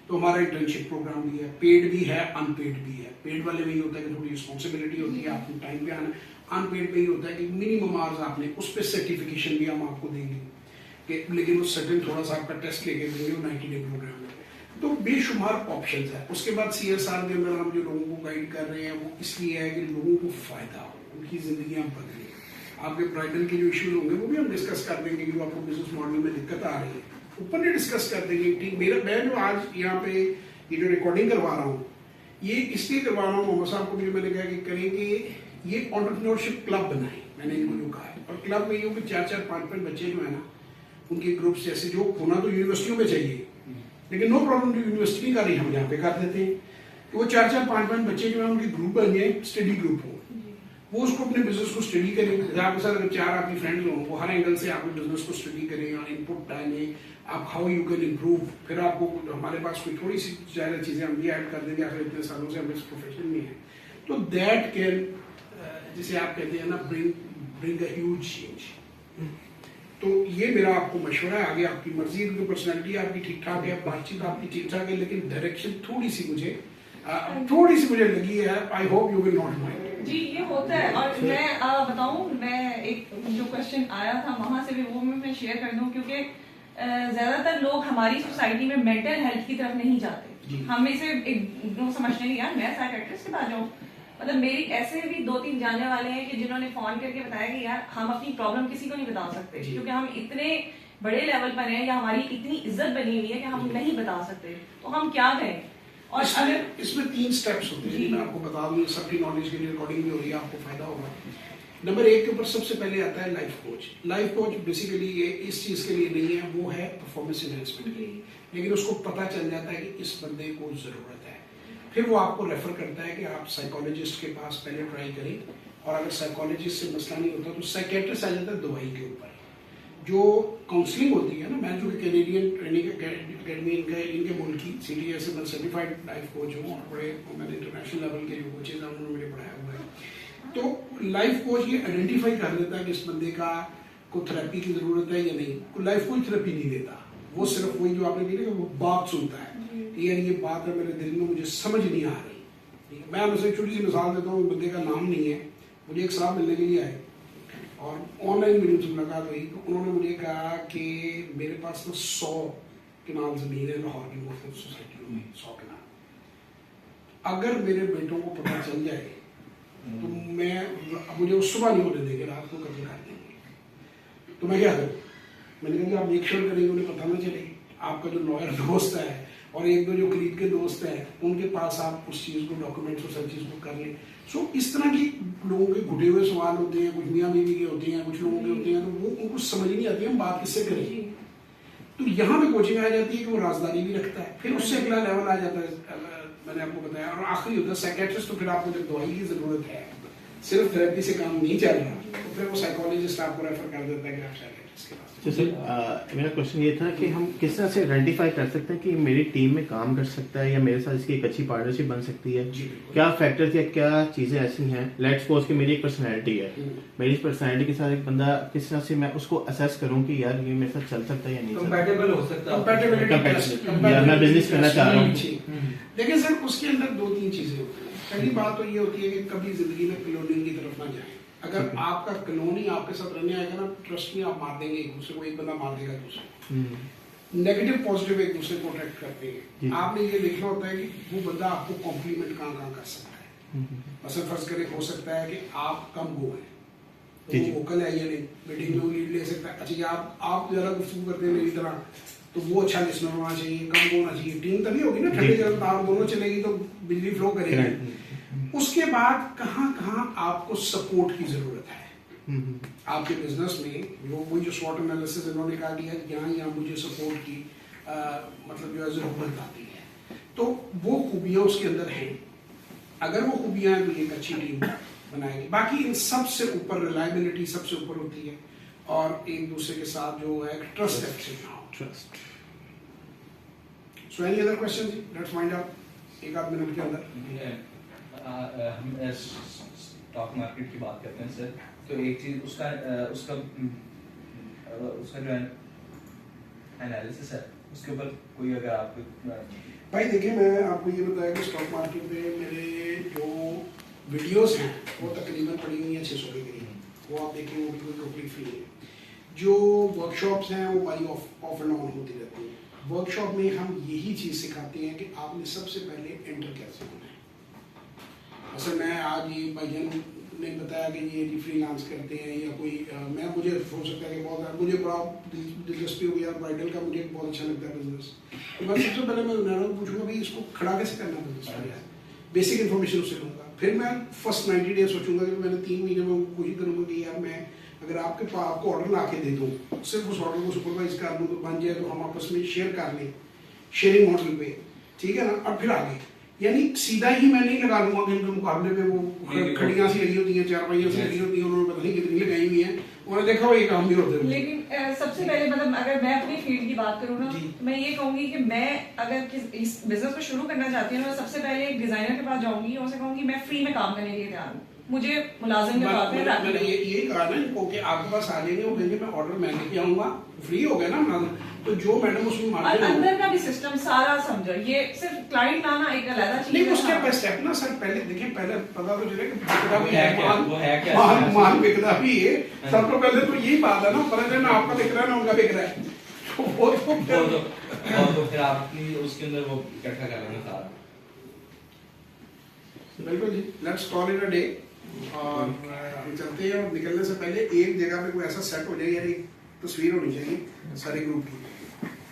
तो हमारा इंटर्नशिप प्रोग्राम भी है, पेड भी है, अनपेड भी है। पेड वाले में ये होता है कि थोड़ी रिस्पॉन्सिबिलिटी होती है, आपको टाइम पे आना। अनपेड में ये होता है कि मिनिमम आवर्स आपने, उस पर सर्टिफिकेशन भी हम आपको देंगे कि, लेकिन वो सर्टेन थोड़ा सा आपका टेस्ट लेके देंगे, 90 डे प्रोग्राम में। तो बेशुमार ऑप्शंस है। उसके बाद CSR के अंदर हम जो लोगों को गाइड कर रहे हैं वो इसलिए है कि लोगों को फायदा हो, उनकी जिंदगियां बदले। आपके ब्राइडल के जो इश्यूज होंगे वो भी हम डिस्कस कर देंगे, जो आपको बिजनेस मॉडल में दिक्कत आ रही है ऊपर ने डिस्कस कर देंगे। ठीक, मैं जो आज यहाँ पे ये जो रिकॉर्डिंग करवा रहा हूँ, ये इसलिए करवा रहा हूँ, मोहम्मद साहब को भी मैंने कहा कि करेंगे ये एंटरप्रेन्योरशिप क्लब बनाए, मैंने इनको जो कहा है। और क्लब में ये हो कि 4-5 बच्चे जो है ना, उनके ग्रुप्स जैसे जो होना तो यूनिवर्सिटियों में चाहिए, लेकिन नो प्रॉब्लम, जो यूनिवर्सिटी का नहीं हम यहाँ पे कर देते हैं। तो वो 4-5 बच्चे जो है उनके ग्रुप बन जाए, स्टडी ग्रुप हो, वो उसको अपने बिजनेस को स्टडी करें। आपके साथ अगर 4 आपकी फ्रेंड्स हों, वो हर एंगल से आपके बिजनेस को स्टडी करें और इनपुट डालें, आप हाउ यू कैन इम्प्रूव। फिर आपको हमारे पास कोई थोड़ी सी ज़्यादा चीज़ें हम भी ऐड कर देंगे, आखिर इतने सालों से हम इस प्रोफेशन में हैं, तो दैट कैन, जिसे आप कहते हैं ना, ब्रिंग अ ह्यूज चेंज। तो ये मेरा आपको मशवरा है। आगे आपकी मर्जी, क्योंकि पर्सनैलिटी आपकी ठीक ठाक है, बातचीत आपकी ठीक ठाक है, लेकिन डायरेक्शन थोड़ी सी मुझे लगी है। I hope you will not mind. जी, ये होता है। और मैं बताऊं, मैं एक जो क्वेश्चन आया था वहां से भी वो मैं शेयर कर दूं, क्योंकि ज्यादातर लोग हमारी सोसाइटी में मेंटल हेल्थ की तरफ नहीं जाते। हमें से एक वो समझने नहीं यार मैं साइकियाट्रिस्ट के पास जाऊँ, मतलब मेरी ऐसे भी 2-3 जानने वाले हैं कि जिन्होंने फोन करके बताया कि यार हम अपनी प्रॉब्लम किसी को नहीं बता सकते क्योंकि हम इतने बड़े लेवल पर हैं या हमारी इतनी इज्जत बनी हुई है कि हम नहीं बता सकते, तो हम क्या करें। और अगर इसमें 3 स्टेप्स होते हैं, मैं आपको बता दूं, सबकी नॉलेज के लिए रिकॉर्डिंग भी हो रही है, आपको फायदा होगा। नंबर 1 के ऊपर सबसे पहले आता है life coach. Life coach basically ये इस चीज के लिए नहीं है, वो है परफॉर्मेंस एनहांसमेंट के लिए, लेकिन उसको पता चल जाता है कि इस बंदे को जरूरत है, फिर वो आपको रेफर करता है कि आप साइकोलॉजिस्ट के पास पहले ट्राई करें, और अगर साइकोलॉजिस्ट से मसला नहीं होता तो साइकियाट्रिस्ट आ जाता है दवाई के ऊपर। जो काउंसलिंग होती है ना, मैं जो कैनेडियन ट्रेनिंग अकेडमी इनके मुल्क की CTS से मैं सर्टिफाइड लाइफ कोच हूँ, और बड़े मैंने इंटरनेशनल लेवल के जो कोचेज हैं उन्होंने मुझे पढ़ाया हुआ है। तो लाइफ कोच ये आइडेंटिफाई कर देता है कि इस बंदे का को थेरेपी की जरूरत है या नहीं। लाइफ कोच थेरेपी नहीं देता, वो सिर्फ वही जो आपने देखा वो बात सुनता है कि यार ये बात है मेरे दिल में, मुझे समझ नहीं आ रही। मैं उनसे एक छोटी सी मिसाल देता हूँ, बंदे का नाम नहीं है, मुझे एक साहब मिलने के लिए आए और ऑनलाइन मेरी उनसे मुलाकात हुई, तो उन्होंने मुझे कहा कि मेरे पास ना 100 कनाल जमीन है लाहौर की मुख्तलिफ सोसाइटियों में, 100 कनाल। अगर मेरे बेटों को पता चल जाए तो मैं मुझे उस सुबह नहीं होने देंगे, रात को कब्जा कर देंगे। तो मैं क्या करूँ? मैंने कहा कि आप मेक श्योर करेंगे उन्हें पता ना चले। आपका जो लॉयर दोस्त है और 1-2 जो करीब के दोस्त हैं उनके पास आप उस चीज़ को डॉक्यूमेंट्स और सब चीज़ को कर लें। सो इस तरह की लोगों के घुटे हुए सवाल होते हैं, कुछ मियाँ बीवी के होते हैं, कुछ लोगों के होते हैं, तो वो उनको समझ नहीं आती हम बात किससे करें। तो यहाँ पे कोचिंग आ जाती है कि वो राजदारी भी रखता है, फिर उससे अगला लेवल आ जाता है, मैंने आपको बताया। और आखिरी होता है साइकियाट्रिस्ट। तो फिर आपको जब दवाई की जरूरत है, सिर्फ थेरेपी से काम नहीं चल रहा, तो फिर वो साइकोलॉजिस्ट आपको रेफर कर देता है कि आप साइकियाट्रिस्ट के पास। जैसे मेरा क्वेश्चन ये था कि हम किस तरह से आइडेंटिफाई कर सकते हैं कि मेरी टीम में काम कर सकता है या मेरे साथ इसकी एक अच्छी पार्टनरशिप बन सकती है। क्या फैक्टर्स या क्या चीजें ऐसी हैं, लेट्स सपोज कि मेरी एक पर्सनैलिटी है, मेरी पर्सनैलिटी के साथ एक बंदा, किस तरह से मैं उसको असेस करूं कि यार ये मेरे साथ चल सकता है या नहीं, कंपैटिबल हो सकता है, या मैं बिजनेस करना चाह रहा हूँ। देखिए सर, उसके अंदर 2-3 चीजें होती हैं। पहली बात तो ये होती है कि कभी जिंदगी में क्लोनिंग की तरफ ना जाए। अगर आपका क्लोन ही आपके साथ रहने आएगा ना, ट्रस्ट में आप मार देंगे एक दूसरे को, एक बंदा मार देगा दूसरे। नेगेटिव पॉजिटिव एक दूसरे को अट्रैक्ट करते हैं। आपने ये देखना होता है कि वो बंदा आपको कॉम्प्लीमेंट कहाँ कर सकता है। मतलब फर्ज करें, हो सकता है कि आप कम गो हैं तो वो वोकल है या नहीं, मीटिंग में लीड ले सकता है। अच्छा, आप ज्यादा गुफ्तगू करते हैं मेरी तरह, तो वो अच्छा लिसनर होना चाहिए, कम होना चाहिए। टीम तभी होगी ना, ठंडे गर्म तार दोनों चलेगी तो बिजली फ्लो करेगी। उसके बाद कहाँ आपको सपोर्ट की जरूरत है आपके बिजनेस में। वही जो स्वॉट एनालिसिस इन्होंने कहा कि यहाँ मुझे सपोर्ट की मतलब जो है जरूरत आती है, तो वो खूबियाँ उसके अंदर हैं। अगर वो खूबियाँ हैं तो एक अच्छी टीम बनाएगी। बाकी इन सबसे ऊपर रिलायबिलिटी सबसे ऊपर होती है, और एक दूसरे के साथ जो है ट्रस्ट डेफिसिट ना हो। Trust. So any other question? Let's find out 1-8 minute के अंदर। हम स्टॉक मार्केट की बात करते हैं सर, तो एक चीज उसका जो एनालिसिस है उसके ऊपर कोई अगर आपको। भाई देखिए, मैं आपको ये बताया कि स्टॉक मार्केट में मेरे जो वीडियोस हैं वो तकरीबन पड़ी हुई हैं 600 के करीब, वो आप देखें, वो बिल्कुल टोटली फ्री है। जो वर्कशॉप्स हैं वो हमारी ऑफ एंड ऑन होती रहती हैं। वर्कशॉप में हम यही चीज़ सिखाते हैं कि आपने सबसे पहले एंटर कैसे होना है। असल मैं आज ये भाईजान ने बताया कि ये फ्रीलांस करते हैं या कोई मुझे हो सकता है कि बहुत मुझे बड़ा दिलचस्पी हो गया ब्राइडल का, मुझे बहुत अच्छा लगता है बिजनेस। तो मैं सबसे पहले मैं उन्हें पूछूंगा भाई इसको खड़ा कैसे करना बिजनेस, बेसिक इन्फॉर्मेशन उससे लूँगा। फिर मैं फर्स्ट 90 डेज सोचूंगा कि मैंने 3 महीने में कोशिश करूँगा कि यार मैं अगर आपको ऑर्डर ला के दे दूँ, सिर्फ उस ऑर्डर को सुपरवाइज कर दूँ तो बन जाए, तो हम आपस में शेयर कर लें, शेयरिंग मॉडल पे, ठीक है ना। अब फिर आगे यानी सीधा ही मैं नहीं लगा लूंगा कि इनके मुकाबले में वो खड़ियां सी लगी होती हैं, चारपाइयां सी लगी होती हैं, उन्होंने पता नहीं कितनी लगाई हुई हैं, उन्होंने देखा वो ये काम भी होते हैं। लेकिन सबसे पहले मतलब अगर मैं अपनी फील्ड की बात करूँ ना, तो मैं ये कहूंगी कि मैं अगर इस बिजनेस को शुरू करना चाहती हूँ, मैं सबसे पहले एक डिजाइनर के पास जाऊंगी और उसे कहूंगी मैं फ्री में काम करने के लिए तैयार हूँ, मुझे मुलाजिम के तौर पे रख। मैंने यही कहा ना इनको कि आपके पास आ जाएंगे, वो कहेंगे मैं ऑर्डर मैं लेके आऊंगा, फ्री हो गया ना मुलाजिम, तो जो मैडम उसमें मार्जिन अंदर का भी सिस्टम सारा समझो, ये सिर्फ क्लाइंट लाना एक अलग चीज नहीं, उसके पास स्टेप ना सर पहले देखिए, पहले पता तो चले कि बिकदा भी है, माल बिकदा भी है। सबसे पहले तो यही बात है ना, पहले ना आपका बिक रहा है ना उनका बिक रहा है, तो फिर आपकी उसके अंदर वो इकट्ठा कर लेना सारा। बिल्कुल जी, let's call it a day. और हम चलते हैं, और निकलने से पहले एक जगह पे कोई ऐसा सेट हो जाए यार, एक तस्वीर होनी चाहिए सारे ग्रुप की।